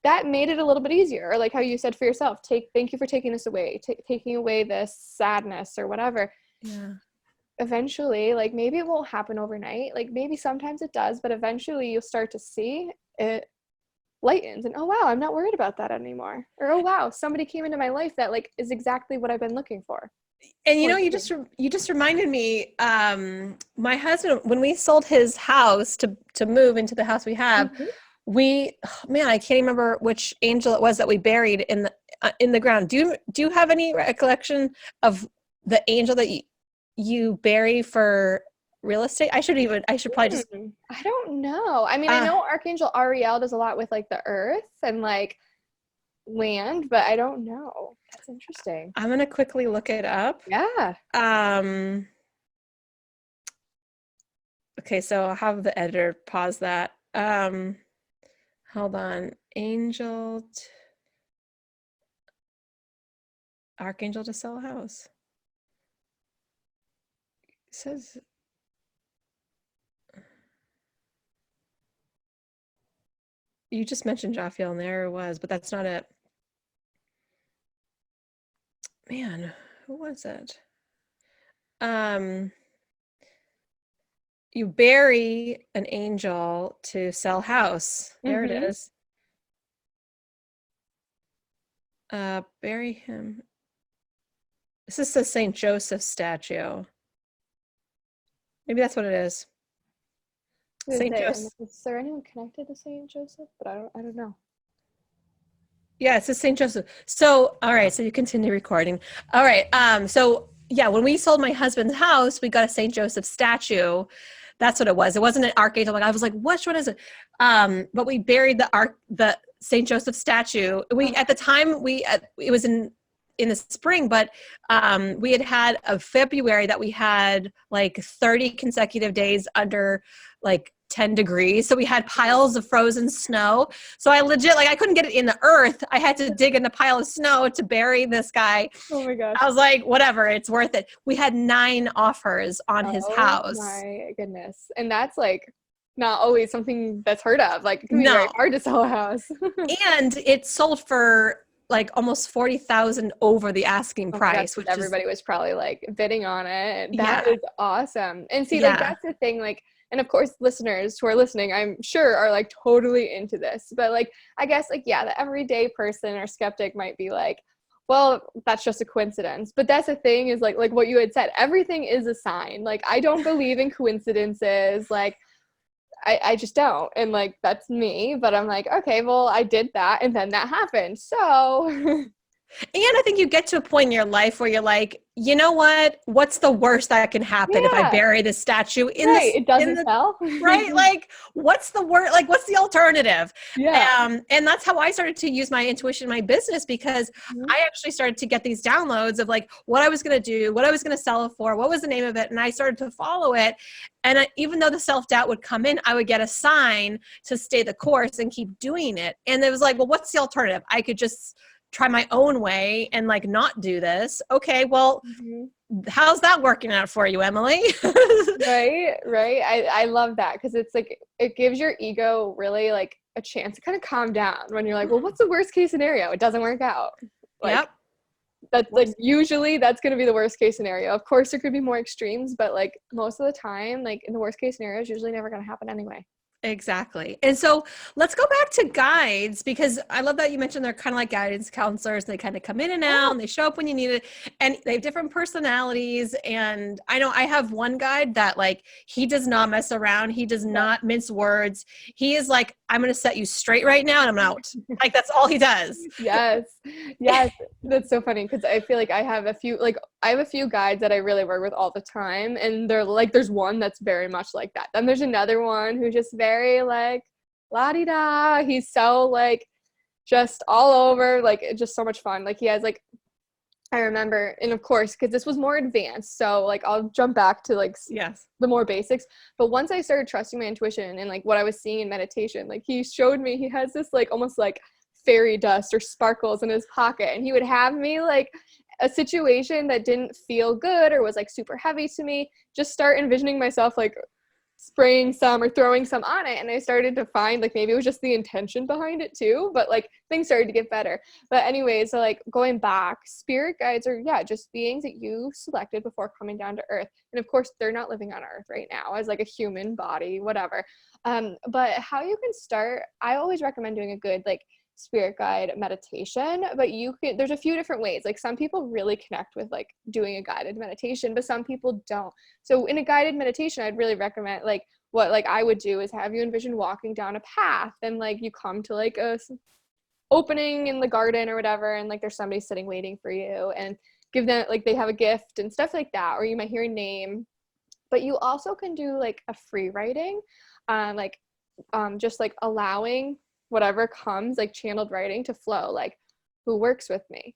that made it a little bit easier. Or like how you said for yourself, thank you for taking this away, taking away this sadness or whatever. Yeah. Eventually, like maybe it won't happen overnight, like maybe sometimes it does, but eventually you'll start to see it lightens, and oh wow, I'm not worried about that anymore. Or oh wow, somebody came into my life that like is exactly what I've been looking for. And you know, you just reminded me, my husband, when we sold his house to move into the house we have, I can't remember which angel it was that we buried in the ground. Do you have any recollection of the angel that you bury for real estate? I should probably just. I don't know. I mean, I know Archangel Ariel does a lot with like the earth and like land, but I don't know. That's interesting. I'm gonna quickly look it up. Yeah. Okay, so I'll have the editor pause that. Hold on. Archangel to sell a house. It says you just mentioned Jophiel, and there it was, but that's not it. Man, who was it? you bury an angel to sell house. There it Mm-hmm. is. Bury him. This is the St. Joseph statue. Maybe that's what it is. St. Joseph. Is there anyone connected to Saint Joseph? But I don't know. Yeah, it says St. Joseph. So, all right, so you continue recording. All right. So yeah, when we sold my husband's house, we got a St. Joseph statue. That's what it was. It wasn't an archangel. Like I was like, which one is it? But we buried the St. Joseph statue. We at the time it was in the spring, but we had a February that we had like 30 consecutive days under like 10 degrees. So we had piles of frozen snow. So I legit, like, I couldn't get it in the earth. I had to dig in a pile of snow to bury this guy. Oh my gosh. I was like, whatever, it's worth it. We had 9 offers on his Oh house. my goodness. And that's like not always something that's heard of. Like it can be very No. hard to sell a house. And it sold for like almost 40,000 over the asking Oh my gosh, price, which everybody was probably like bidding on it. That yeah. is awesome. And see, like Yeah. that's the thing, like, and of course listeners who are listening, I'm sure are like totally into this. But like I guess like yeah, the everyday person or skeptic might be like, well, that's just a coincidence. But that's the thing is like what you had said, everything is a sign. Like I don't believe in coincidences. Like I just don't. And like that's me. But I'm like, okay, well, I did that and then that happened. So And I think you get to a point in your life where you're like, you know what? What's the worst that can happen if I yeah, bury this statue in right. It doesn't the sell. right? Like, what's the word? Like, what's the alternative? Yeah. And that's how I started to use my intuition in my business, because Mhm. I actually started to get these downloads of like what I was going to do, what I was going to sell it for, what was the name of it. And I started to follow it. And even though the self-doubt would come in, I would get a sign to stay the course and keep doing it. And it was like, well, what's the alternative? I could just try my own way and like not do this. Okay, well, Mhm. how's that working out for you, Emily? Right. I love that because it's like it gives your ego really like a chance to kind of calm down when you're like, well, what's the worst case scenario? It doesn't work out. Like Yep. that's like usually that's going to be the worst case scenario. Of course, there could be more extremes, but like most of the time, like in the worst case scenario is usually never going to happen anyway. Exactly. And so let's go back to guides, because I love that you mentioned they're kind of like guidance counselors. They kind of come in and out and they show up when you need it, and they have different personalities. And I know I have one guide that like, he does not mess around. He does not mince words. He is like, I'm going to set you straight right now and I'm out. Like that's all he does. Yes. Yes. That's so funny because I feel like I have a few guides that I really work with all the time, and they're like there's one that's very much like that. Then there's another one who's just very like la di da. He's so like just all over, like just so much fun. Like he has like I remember, and of course, because this was more advanced, so like I'll jump back to like Yes. the more basics. But once I started trusting my intuition and like what I was seeing in meditation, like he showed me he has this like almost like fairy dust or sparkles in his pocket, and he would have me like a situation that didn't feel good or was like super heavy to me, just start envisioning myself like spraying some or throwing some on it, and I started to find like maybe it was just the intention behind it too, but like things started to get better. But anyway, so like going back, spirit guides are just beings that you selected before coming down to earth, and of course they're not living on earth right now as like a human body, whatever. But how you can start, I always recommend doing a good like spirit guide meditation, but there's a few different ways. Like some people really connect with like doing a guided meditation, but some people don't. So in a guided meditation, I'd really recommend like what like I would do is have you envision walking down a path, and like you come to like a opening in the garden or whatever, and like there's somebody sitting waiting for you, and give them like they have a gift and stuff like that, or you might hear a name. But you also can do like a free writing, just like allowing whatever comes, like channeled writing to flow, like who works with me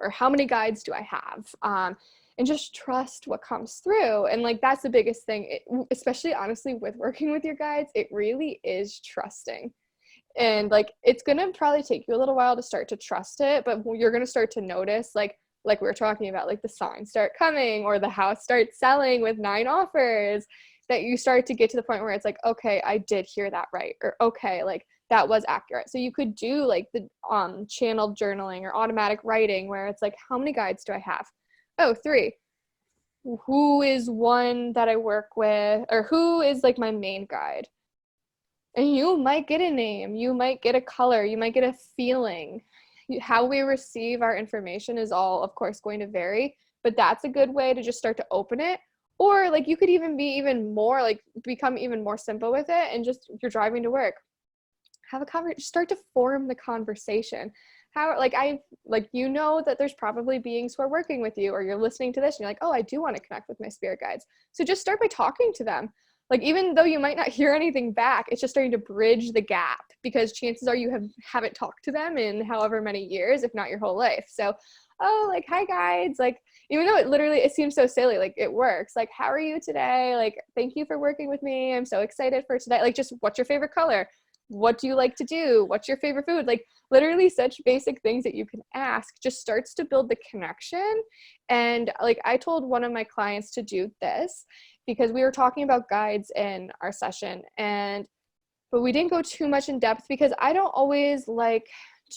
or how many guides do I have, and just trust what comes through. And like that's the biggest thing, especially honestly with working with your guides, it really is trusting. And like it's gonna probably take you a little while to start to trust it, but you're gonna start to notice like we were talking about, like the signs start coming or the house starts selling with 9 offers, that you start to get to the point where it's like, okay, I did hear that right, or okay, like that was accurate. So you could do like the channeled journaling or automatic writing where it's like, how many guides do I have? Oh, 3. who is one that I work with, or who is like my main guide. And you might get a name, you might get a color, you might get a feeling. How we receive our information is all, of course, going to vary, but that's a good way to just start to open it. Or like you could even be even more like become even more simple with it, and just you're driving to work, have a conversation, start to form the conversation. How like you know that there's probably beings who are working with you, or you're listening to this and you're like, oh, I do want to connect with my spirit guides. So just start by talking to them. Like, even though you might not hear anything back, it's just starting to bridge the gap, because chances are you haven't talked to them in however many years, if not your whole life. So, oh, like, hi guides, like, even though it seems so silly, like it works. Like, how are you today? Like, thank you for working with me. I'm so excited for today. Like, just what's your favorite color? What do you like to do? What's your favorite food? Like, literally such basic things that you can ask just starts to build the connection. And like, I told one of my clients to do this because we were talking about guides in our session, but we didn't go too much in depth, because I don't always like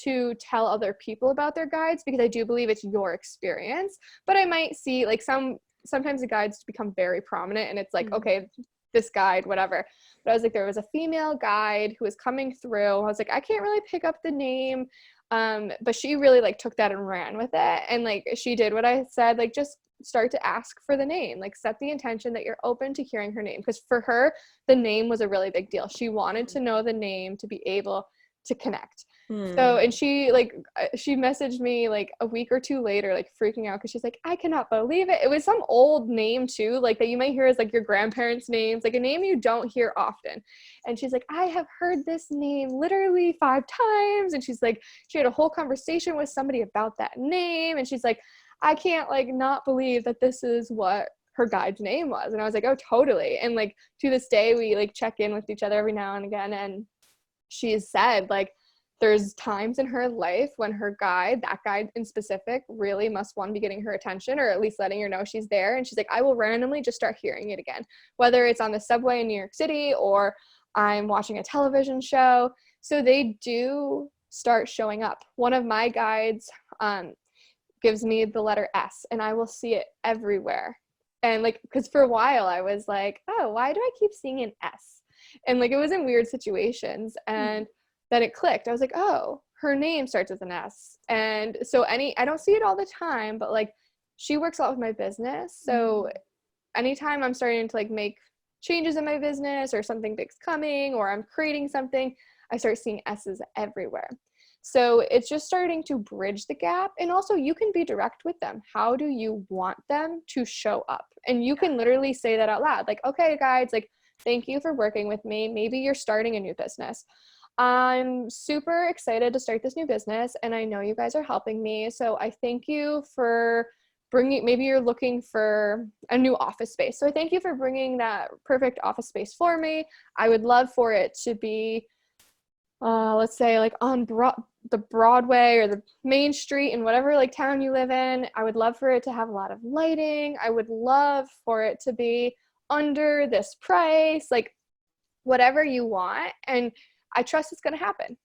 to tell other people about their guides, because I do believe it's your experience. But I might see like sometimes the guides become very prominent, and it's like, okay, this guide, whatever. But I was like, there was a female guide who was coming through. I was like, I can't really pick up the name. But she really like took that and ran with it. And like, she did what I said, like, just start to ask for the name, like set the intention that you're open to hearing her name. Because for her, the name was a really big deal. She wanted to know the name to be able to connect. So, and she messaged me like a week or two later, like freaking out, because she's like, I cannot believe it. It was some old name too, like that you might hear as like your grandparents' names, like a name you don't hear often. And she's like, I have heard this name literally 5 times. And she's like, she had a whole conversation with somebody about that name. And she's like, I can't like not believe that this is what her guide's name was. And I was like, oh, totally. And like to this day, we like check in with each other every now and again. And she has said like, there's times in her life when her guide, that guide in specific, really must want to be getting her attention, or at least letting her know she's there. And she's like, I will randomly just start hearing it again, whether it's on the subway in New York City or I'm watching a television show. So they do start showing up. One of my guides gives me the letter S, and I will see it everywhere. And like, because for a while I was like, oh, why do I keep seeing an S? And like, it was in weird situations. And then it clicked. I was like, oh, her name starts with an S. And so I don't see it all the time, but like, she works a lot with my business. So anytime I'm starting to like make changes in my business, or something big's coming, or I'm creating something, I start seeing S's everywhere. So it's just starting to bridge the gap. And also you can be direct with them. How do you want them to show up? And you can literally say that out loud. Like, okay, guys, like, thank you for working with me. Maybe you're starting a new business. I'm super excited to start this new business, and I know you guys are helping me. So I thank you for maybe you're looking for a new office space. So I thank you for bringing that perfect office space for me. I would love for it to be, let's say like on the Broadway or the main street in whatever like town you live in. I would love for it to have a lot of lighting. I would love for it to be under this price, like whatever you want. And I trust it's going to happen.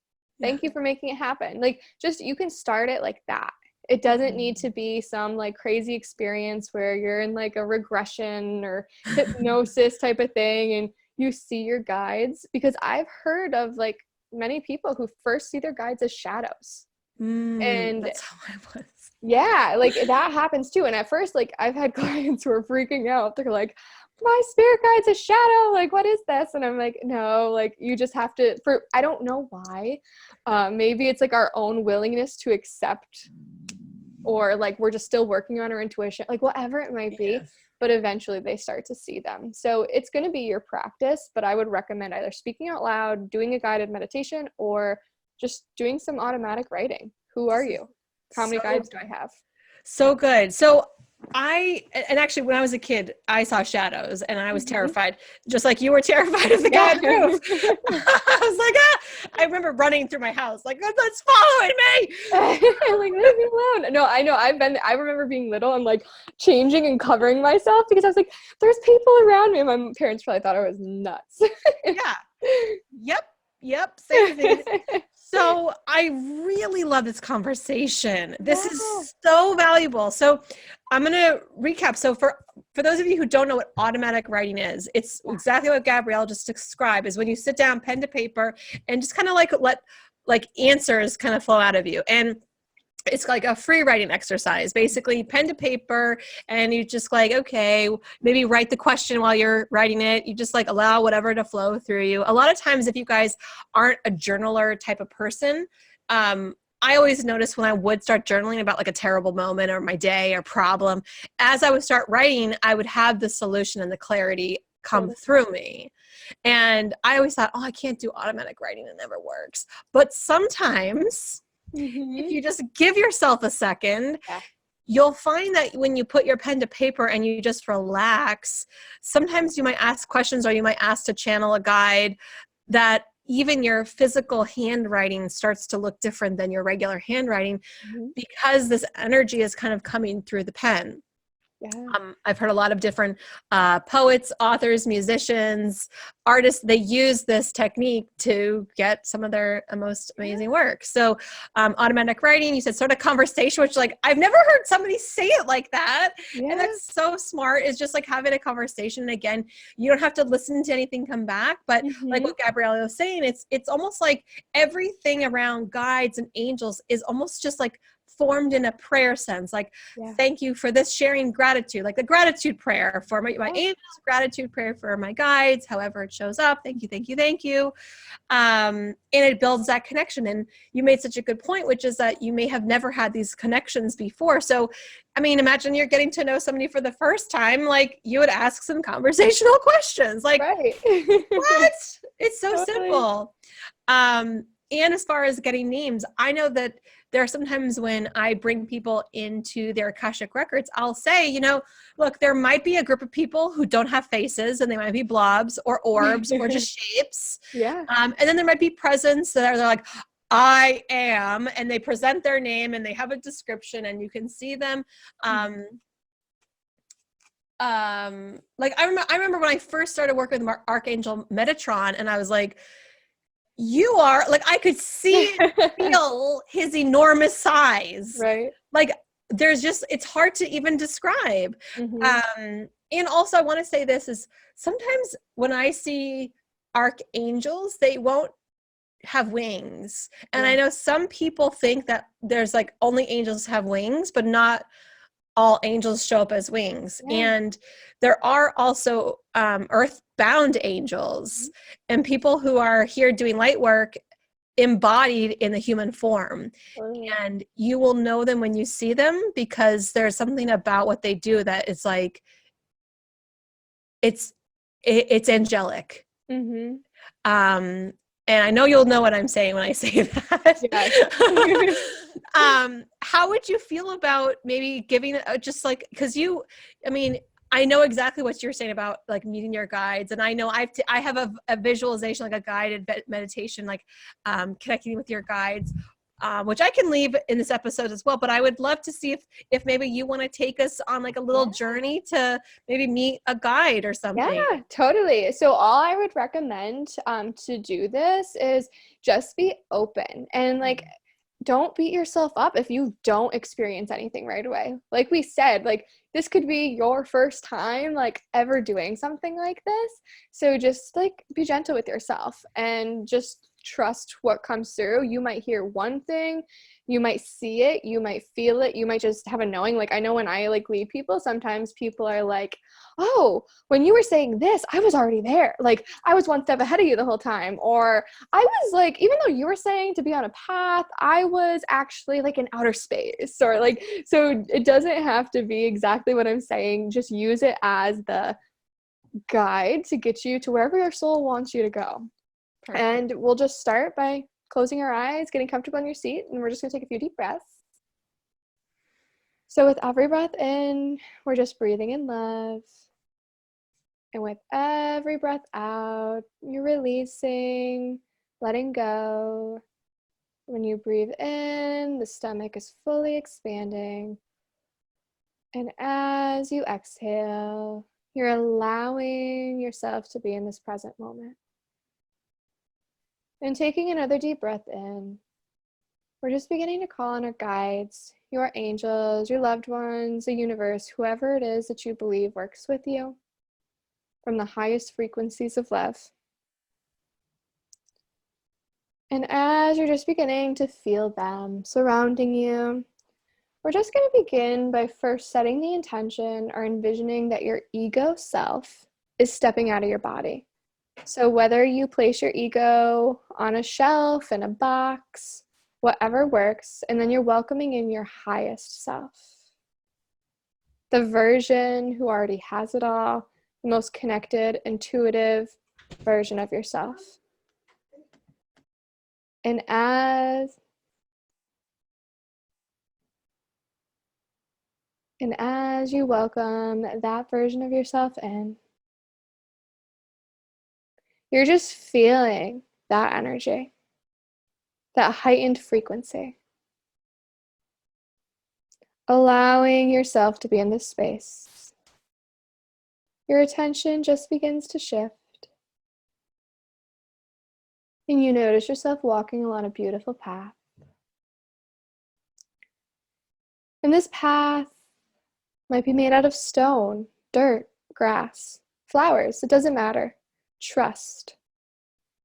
Thank you for making it happen. Like, just, you can start it like that. It doesn't need to be some like crazy experience where you're in like a regression or hypnosis type of thing and you see your guides, because I've heard of like many people who first see their guides as shadows. And that's how I was. Yeah, like that happens too. And at first, like, I've had clients who are freaking out. They're like, my spirit guide's a shadow. Like, what is this? And I'm like, no, like, you just have to, I don't know why. Maybe it's like our own willingness to accept, or like we're just still working on our intuition, like whatever it might be. But eventually they start to see them. So it's going to be your practice, but I would recommend either speaking out loud, doing a guided meditation, or just doing some automatic writing. Who are you? How many guides do I have? So good. So actually, when I was a kid, I saw shadows and I was terrified, just like you were terrified of the guy on the roof. I was like, I remember running through my house, like, that's following me. Like, leave me alone. No, I know. I remember being little and like changing and covering myself because I was like, there's people around me. And my parents probably thought I was nuts. Yep. Same thing. So I really love this conversation. This is so valuable. So I'm going to recap. So for for those of you who don't know what automatic writing is, it's exactly what Gabrielle just described, is when you sit down, pen to paper, and just kind of like let like answers kind of flow out of you. And it's like a free writing exercise, basically pen to paper, and you just like, okay, maybe write the question while you're writing it. You just like allow whatever to flow through you. A lot of times, if you guys aren't a journaler type of person, I always noticed when I would start journaling about like a terrible moment or my day or problem, as I would start writing, I would have the solution and the clarity come through me. And I always thought, oh, I can't do automatic writing. It never works. But sometimes if you just give yourself a second, you'll find that when you put your pen to paper and you just relax, sometimes you might ask questions or you might ask to channel a guide, that even your physical handwriting starts to look different than your regular handwriting because this energy is kind of coming through the pen. I've heard a lot of different poets, authors, musicians, artists, they use this technique to get some of their most amazing work. So automatic writing, you said sort of conversation, which like I've never heard somebody say it like that. And that's so smart. It's just like having a conversation. And again, you don't have to listen to anything come back, but like what Gabriella was saying, it's almost like everything around guides and angels is almost just like formed in a prayer sense, like thank you for this, sharing gratitude, like the gratitude prayer for my angels, gratitude prayer for my guides, however it shows up, thank you, thank you, thank you. And it builds that connection. And you made such a good point, which is that you may have never had these connections before. So I mean, imagine you're getting to know somebody for the first time, like you would ask some conversational questions, like what? It's so simple. And as far as getting names, I know that there are sometimes when I bring people into their Akashic records, I'll say, you know, look, there might be a group of people who don't have faces and they might be blobs or orbs or just shapes. And then there might be presence that are like, I am, and they present their name and they have a description and you can see them. Like I remember when I first started working with Archangel Metatron, and I was like, you are like, I could see and feel his enormous size. Like there's just, it's hard to even describe. And also I want to say this is sometimes when I see archangels, they won't have wings. And I know some people think that there's like only angels have wings, but not all angels show up as wings. And there are also earthbound angels and people who are here doing light work embodied in the human form. And you will know them when you see them because there's something about what they do that is like, it's angelic. And I know you'll know what I'm saying when I say that. How would you feel about maybe giving just like, because you, I mean, I know exactly what you're saying about like meeting your guides. And I know I have a visualization, like a guided meditation, like connecting with your guides, which I can leave in this episode as well. But I would love to see if maybe you want to take us on like a little journey to maybe meet a guide or something. Yeah, totally. So all I would recommend to do this is just be open and like, don't beat yourself up if you don't experience anything right away. Like we said, like this could be your first time like ever doing something like this. So just like be gentle with yourself and just trust what comes through. You might hear one thing, you might see it, you might feel it, you might just have a knowing. Like I know when I like lead people, sometimes people are like, oh, when you were saying this, I was already there. Like I was one step ahead of you the whole time. Or I was like, even though you were saying to be on a path, I was actually like in outer space. Or like, so it doesn't have to be exactly what I'm saying. Just use it as the guide to get you to wherever your soul wants you to go. Perfect. And we'll just start by closing our eyes, getting comfortable in your seat, and we're just going to take a few deep breaths. So with every breath in, we're just breathing in love. And with every breath out, you're releasing, letting go. When you breathe in, the stomach is fully expanding. And as you exhale, you're allowing yourself to be in this present moment. And taking another deep breath in. we're just beginning to call on our guides, your angels, your loved ones, the universe, whoever it is that you believe works with you from the highest frequencies of love. And as you're just beginning to feel them surrounding you, we're just going to begin by first setting the intention or envisioning that your ego self is stepping out of your body. So whether you place your ego on a shelf, in a box, whatever works, and then you're welcoming in your highest self. The version who already has it all, the most connected, intuitive version of yourself. And as you welcome that version of yourself in, you're just feeling that energy, that heightened frequency. Allowing yourself to be in this space. Your attention just begins to shift. And you notice yourself walking along a beautiful path. And this path might be made out of stone, dirt, grass, flowers, it doesn't matter. Trust.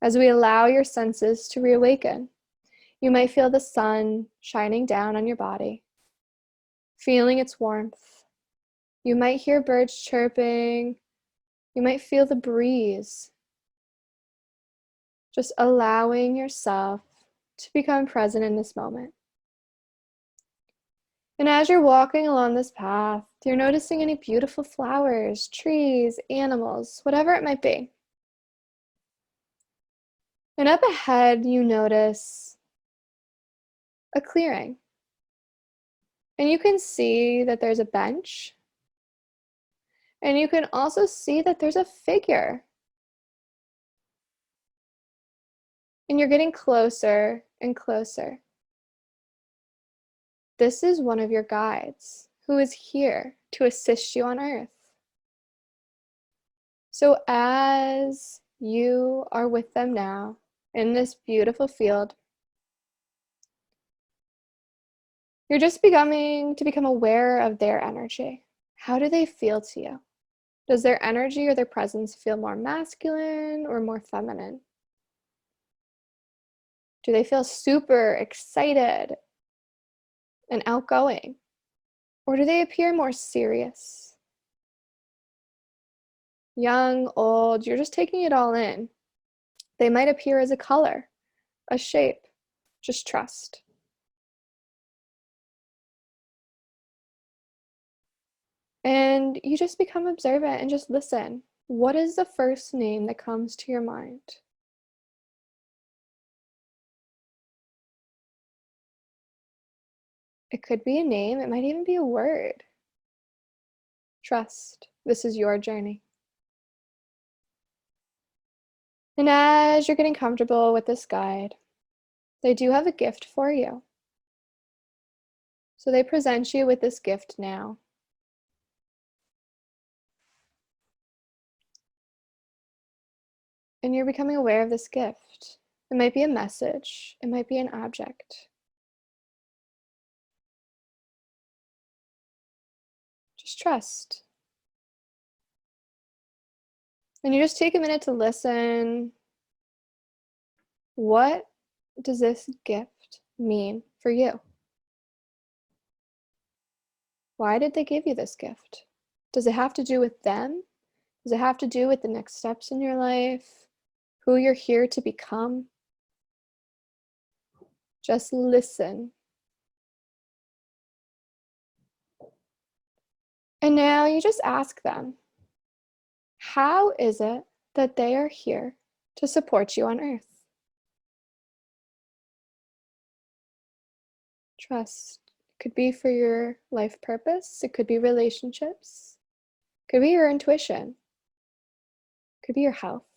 As we allow your senses to reawaken, you might feel the sun shining down on your body, feeling its warmth. You might hear birds chirping. You might feel the breeze. Just allowing yourself to become present in this moment. And as you're walking along this path, you're noticing any beautiful flowers, trees, animals, whatever it might be. And up ahead, you notice a clearing. And you can see that there's a bench. And you can also see that there's a figure. And you're getting closer and closer. This is one of your guides who is here to assist you on earth. So as you are with them now in this beautiful field, you're just beginning to become aware of their energy. How do they feel to you? Does their energy or their presence feel more masculine or more feminine? Do they feel super excited and outgoing? Or do they appear more serious? Young, old, you're just taking it all in. They might appear as a color, a shape. Just trust. And you just become observant and just listen. What is the first name that comes to your mind? It could be a name, it might even be a word. Trust. This is your journey. And as you're getting comfortable with this guide, they do have a gift for you. So they present you with this gift now. And you're becoming aware of this gift. It might be a message, it might be an object. Just trust. And you just take a minute to listen. What does this gift mean for you? Why did they give you this gift? Does it have to do with them? Does it have to do with the next steps in your life? Who you're here to become? Just listen. And now you just ask them, how is it that they are here to support you on earth? Trust. It could be for your life purpose. It could be relationships. It could be your intuition. It could be your health.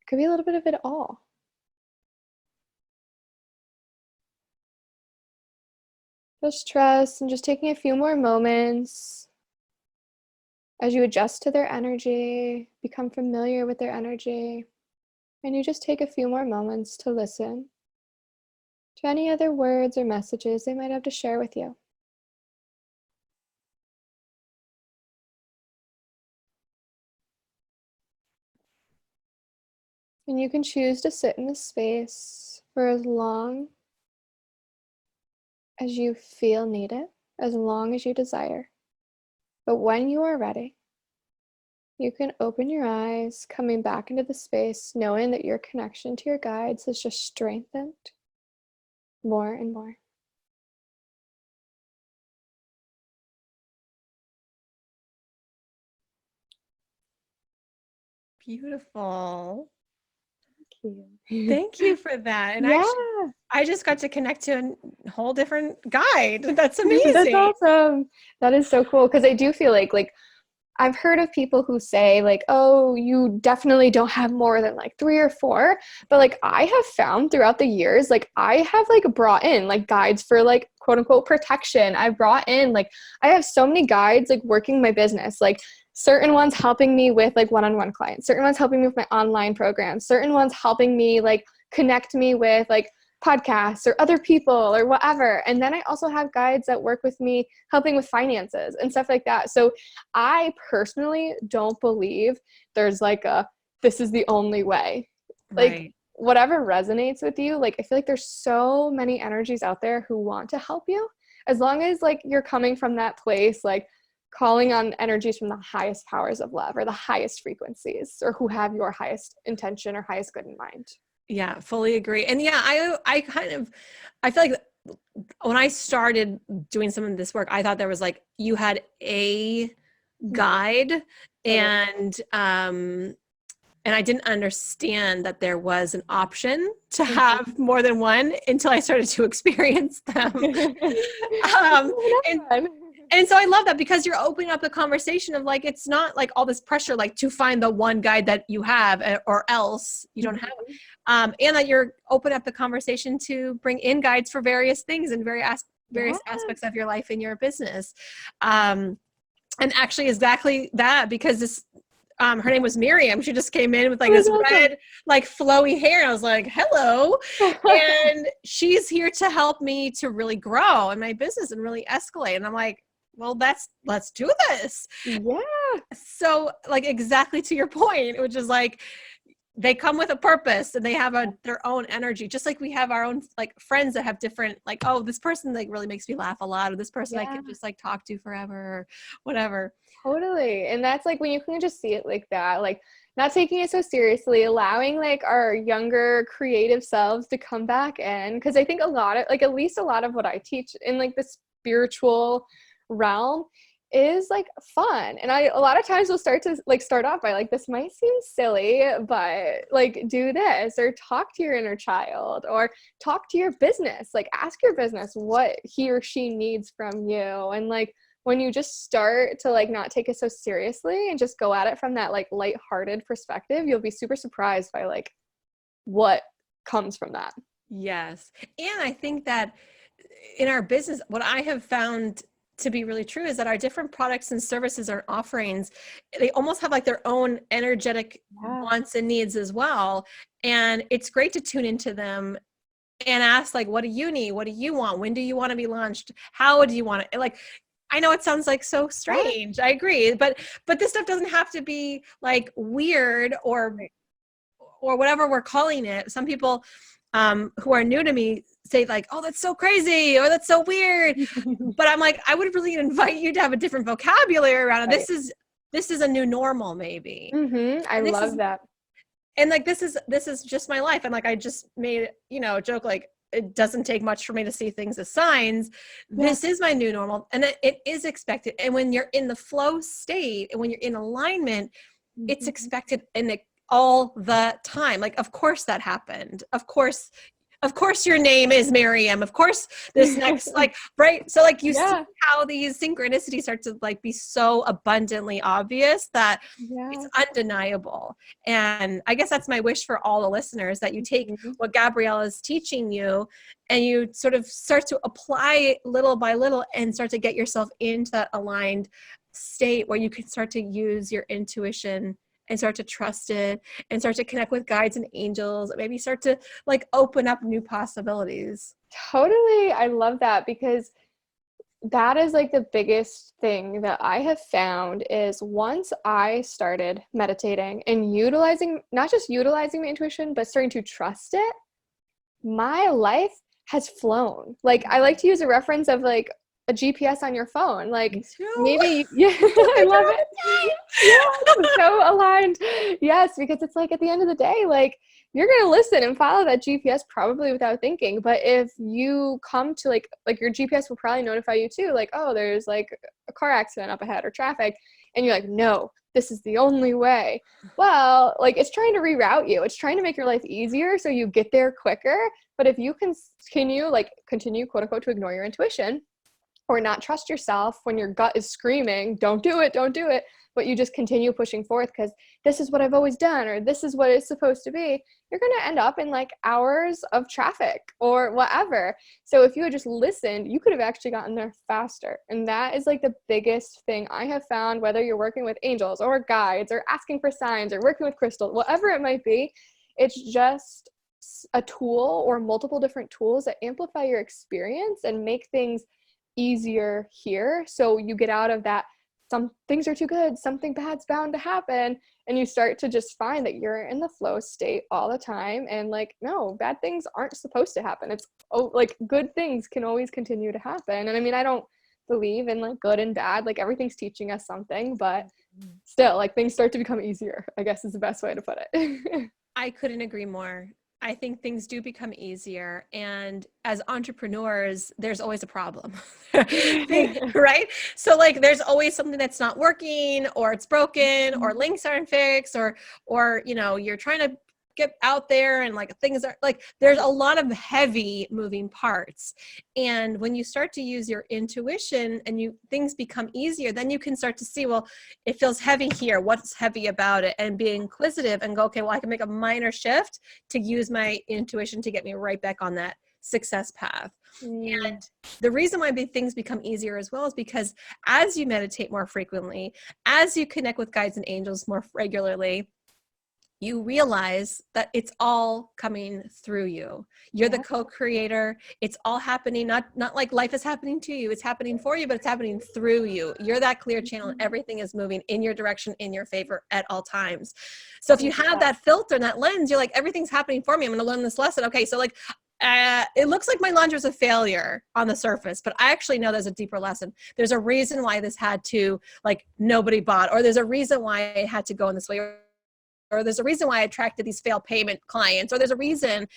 It could be a little bit of it all. Just trust and just taking a few more moments as you adjust to their energy, become familiar with their energy, and you just take a few more moments to listen to any other words or messages they might have to share with you. And you can choose to sit in this space for as long as you feel needed, as long as you desire. But when you are ready, you can open your eyes, coming back into the space, knowing that your connection to your guides has just strengthened more and more. Beautiful. Thank you. Thank you for that. And Yeah. actually, I just got to connect to a whole different guide. That's That's amazing. awesome. That is so cool. Because I do feel like I've heard of people who say like, oh, you definitely don't have more than like 3 or 4. But like I have found throughout the years, like I have like brought in like guides for like quote unquote protection. I've brought in like, I have so many guides like working my business, like certain ones helping me with like one-on-one clients, certain ones helping me with my online programs, certain ones helping me like connect me with like podcasts or other people or whatever. And then I also have guides that work with me helping with finances and stuff like that. So I personally don't believe there's like this is the only way. Like Right. whatever resonates with you, like I feel like there's so many energies out there who want to help you. As long as like you're coming from that place, like calling on energies from the highest powers of love or the highest frequencies or who have your highest intention or highest good in mind. Yeah, fully agree. And yeah, I feel like when I started doing some of this work, I thought there was like you had a guide and I didn't understand that there was an option to have more than one until I started to experience them. And and so I love that because you're opening up the conversation of like, it's not like all this pressure, like to find the one guide that you have or else you don't have. And that you're opening up the conversation to bring in guides for various things and various aspects of your life and your business. And actually exactly that, because this, her name was Miriam. She just came in with like this red, like flowy hair. And I was like, hello. And she's here to help me to really grow in my business and really escalate. And I'm like, well, let's do this. Yeah. So like exactly to your point, which is like, they come with a purpose and they have their own energy, just like we have our own like friends that have different, like, oh, this person like really makes me laugh a lot, or this person I can just like talk to forever or whatever. Totally. And that's like when you can just see it like that, like not taking it so seriously, allowing like our younger creative selves to come back in. Cause I think a lot of like, at least a lot of what I teach in like the spiritual realm is like fun. And I a lot of times will start off by like, this might seem silly, but like do this or talk to your inner child or talk to your business, like ask your business what he or she needs from you. And like when you just start to like not take it so seriously and just go at it from that like lighthearted perspective, you'll be super surprised by like what comes from that. Yes. And I think that in our business, what I have found to be really true is that our different products and services or offerings, they almost have like their own energetic wants and needs as well. And it's great to tune into them and ask like, what do you need? What do you want? When do you want to be launched? How do you want it? Like, I know it sounds like so strange. I agree. But this stuff doesn't have to be like weird or whatever we're calling it. Some people who are new to me say like, oh, that's so crazy or that's so weird. But I'm like, I would really invite you to have a different vocabulary around it. This is a new normal maybe. I love that. And like, this is just my life. And like, I just made, a joke, like, it doesn't take much for me to see things as signs. This is my new normal. And it is expected. And when you're in the flow state and when you're in alignment, it's expected and all the time. Like, of course that happened. Of course your name is Miriam. Of course this next, like, right. So like you see how these synchronicities start to like be so abundantly obvious that it's undeniable. And I guess that's my wish for all the listeners, that you take what Gabriella is teaching you and you sort of start to apply it little by little and start to get yourself into that aligned state where you can start to use your intuition and start to trust it and start to connect with guides and angels, maybe start to like open up new possibilities. Totally. I love that, because that is like the biggest thing that I have found is once I started meditating and utilizing, not just utilizing my intuition, but starting to trust it, my life has flown. Like, I like to use a reference of like a GPS on your phone. Like, maybe, yeah, I love it. Yeah, so aligned. Yes, because it's like at the end of the day, like, you're going to listen and follow that GPS probably without thinking. But if you come to like your GPS will probably notify you too, like, oh, there's like a car accident up ahead or traffic. And you're like, no, this is the only way. Well, like, it's trying to reroute you. It's trying to make your life easier so you get there quicker. But if you continue quote unquote to ignore your intuition or not trust yourself when your gut is screaming, don't do it, but you just continue pushing forth because this is what I've always done or this is what it's supposed to be, you're going to end up in like hours of traffic or whatever. So if you had just listened, you could have actually gotten there faster. And that is like the biggest thing I have found, whether you're working with angels or guides or asking for signs or working with crystals, whatever it might be, it's just a tool or multiple different tools that amplify your experience and make things easier here. So you get out of that some things are too good, something bad's bound to happen, and you start to just find that you're in the flow state all the time, and like, no, bad things aren't supposed to happen. It's like good things can always continue to happen. And I mean, I don't believe in like good and bad, like everything's teaching us something, but still, like, things start to become easier, I guess is the best way to put it. I couldn't agree more. I think things do become easier. And as entrepreneurs, there's always a problem, right? So like, there's always something that's not working or it's broken or links aren't fixed or, you know, you're trying to get out there and like things are like, there's a lot of heavy moving parts. And when you start to use your intuition and things become easier, then you can start to see, well, it feels heavy here. What's heavy about it? And be inquisitive and go, okay, well, I can make a minor shift to use my intuition to get me right back on that success path. And the reason why things become easier as well is because as you meditate more frequently, as you connect with guides and angels more regularly, you realize that it's all coming through you. You're the co-creator. It's all happening, not like life is happening to you. It's happening for you, but it's happening through you. You're that clear channel and everything is moving in your direction, in your favor at all times. So if you have that filter and that lens, you're like, everything's happening for me. I'm going to learn this lesson. Okay. So like, it looks like my launch was a failure on the surface, but I actually know there's a deeper lesson. There's a reason why this had to, like, nobody bought, or there's a reason why it had to go in this way, or there's a reason why I attracted these failed payment clients, or there's a reason,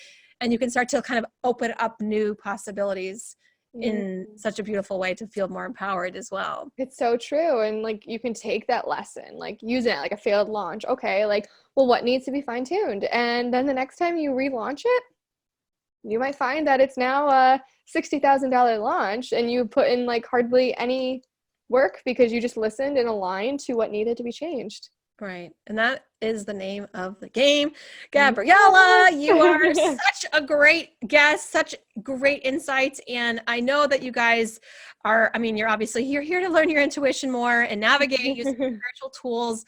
and you can start to kind of open up new possibilities in such a beautiful way to feel more empowered as well. It's so true. And like, you can take that lesson, like use it like a failed launch. Okay, like, well, what needs to be fine-tuned? And then the next time you relaunch it, you might find that it's now a $60,000 launch and you put in like hardly any work because you just listened and aligned to what needed to be changed. Right. And that is the name of the game. Gabriella, you are such a great guest, such great insights. And I know that you guys are, I mean, you're here to learn your intuition more and navigate using spiritual tools.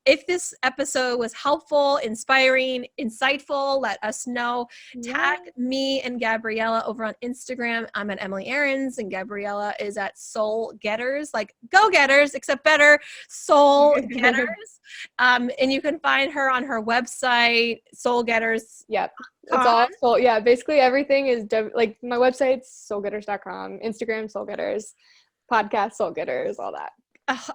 If this episode was helpful, inspiring, insightful, let us know. Tag me and Gabriella over on Instagram. I'm at Emily Aarons and Gabriella is at Soul Getters, like go getters, except better, Soul Getters. And you can find her on her website, Soul Getters. Yep. It's all soul. Yeah. Basically everything is like my website's soulgetters.com, Instagram, Soul Getters, podcast, Soul Getters, all that.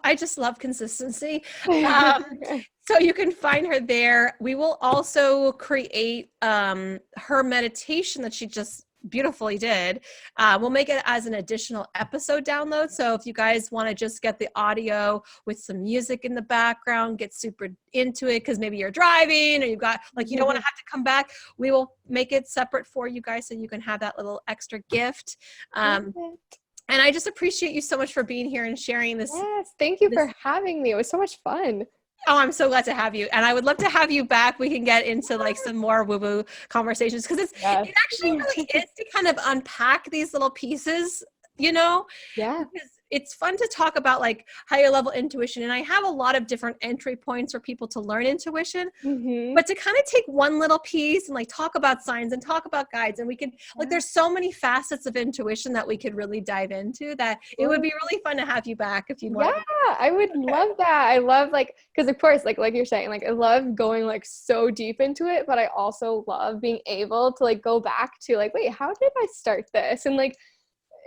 I just love consistency. So you can find her there. We will also create her meditation that she just beautifully did. We'll make it as an additional episode download. So if you guys want to just get the audio with some music in the background, get super into it because maybe you're driving or you've got like, you don't want to have to come back, we will make it separate for you guys so you can have that little extra gift. And I just appreciate you so much for being here and sharing this. Yes, thank you for having me. It was so much fun. Oh, I'm so glad to have you. And I would love to have you back. We can get into like some more woo-woo conversations because it actually really is to kind of unpack these little pieces, you know? Yeah. Because it's fun to talk about like higher level intuition. And I have a lot of different entry points for people to learn intuition, but to kind of take one little piece and like talk about signs and talk about guides. And we could like, there's so many facets of intuition that we could really dive into that it would be really fun to have you back if you want. Yeah, I would love that. I love like, because of course, like you're saying, like I love going like so deep into it, but I also love being able to like go back to like, wait, how did I start this? And like,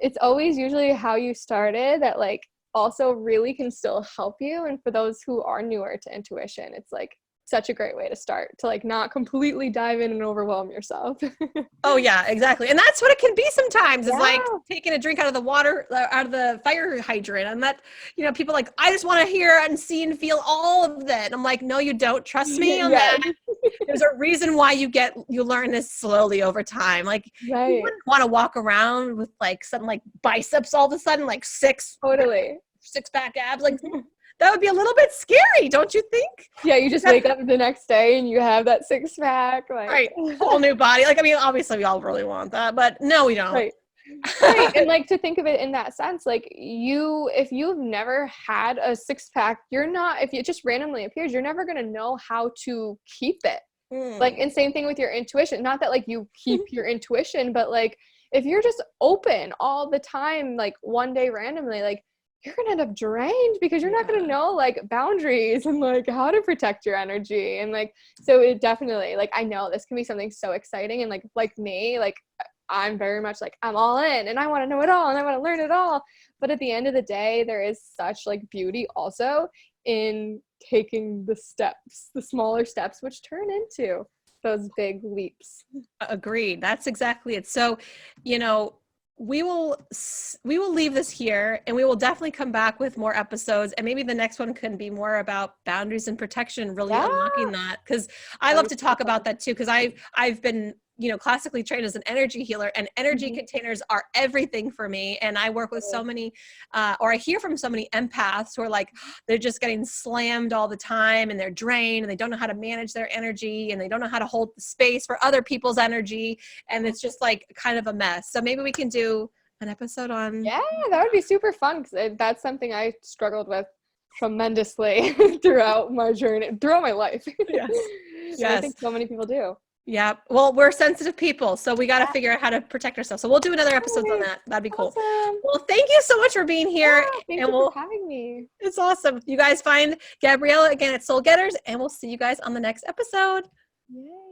it's always usually how you started that like also really can still help you. And for those who are newer to intuition, it's like such a great way to start, to like not completely dive in and overwhelm yourself. Oh yeah, exactly. And that's what it can be sometimes, is like Yeah. taking a drink out of the water, out of the fire hydrant. And that, you know, people are like, I just want to hear and see and feel all of that. And I'm like, no, you don't. Trust me on Yes. that. There's a reason why you learn this slowly over time. Like you Right. wouldn't want to walk around with like some like biceps all of a sudden, like six pack abs. Like that would be a little bit scary, don't you think? Yeah, you just wake up the next day and you have that six pack, like Right. Whole new body. Like, I mean, obviously we all really want that, but no, we don't. right. Right. And like to think of it in that sense, like if you've never had a six pack, if it just randomly appears, you're never going to know how to keep it. Like, and same thing with your intuition. Not that like you keep your intuition, but like if you're just open all the time, like one day randomly, like you're going to end up drained because you're not going to know like boundaries and like how to protect your energy. And like, so it definitely, like, I know this can be something so exciting. And like me, like I'm very much like, I'm all in and I want to know it all and I want to learn it all. But at the end of the day, there is such like beauty also in taking the steps, the smaller steps, which turn into those big leaps. Agreed. That's exactly it. So, you know, we will leave this here, and we will definitely come back with more episodes, and maybe the next one can be more about boundaries and protection, really unlocking that, because I love to talk about that too, because I've been, you know, classically trained as an energy healer, and energy containers are everything for me. And I work with so many, or I hear from so many empaths who are like, they're just getting slammed all the time and they're drained and they don't know how to manage their energy and they don't know how to hold the space for other people's energy. And it's just like kind of a mess. So maybe we can do an episode on. Yeah, that would be super fun, because that's something I struggled with tremendously throughout my journey, throughout my life. Yes. Yes. I think so many people do. Yeah. Well, we're sensitive people, so we got to figure out how to protect ourselves. So we'll do another episode on that. That'd be cool. Awesome. Well, thank you so much for being here. Thank you for having me. It's awesome. You guys find Gabriella again at Soul Getters, and we'll see you guys on the next episode. Yay.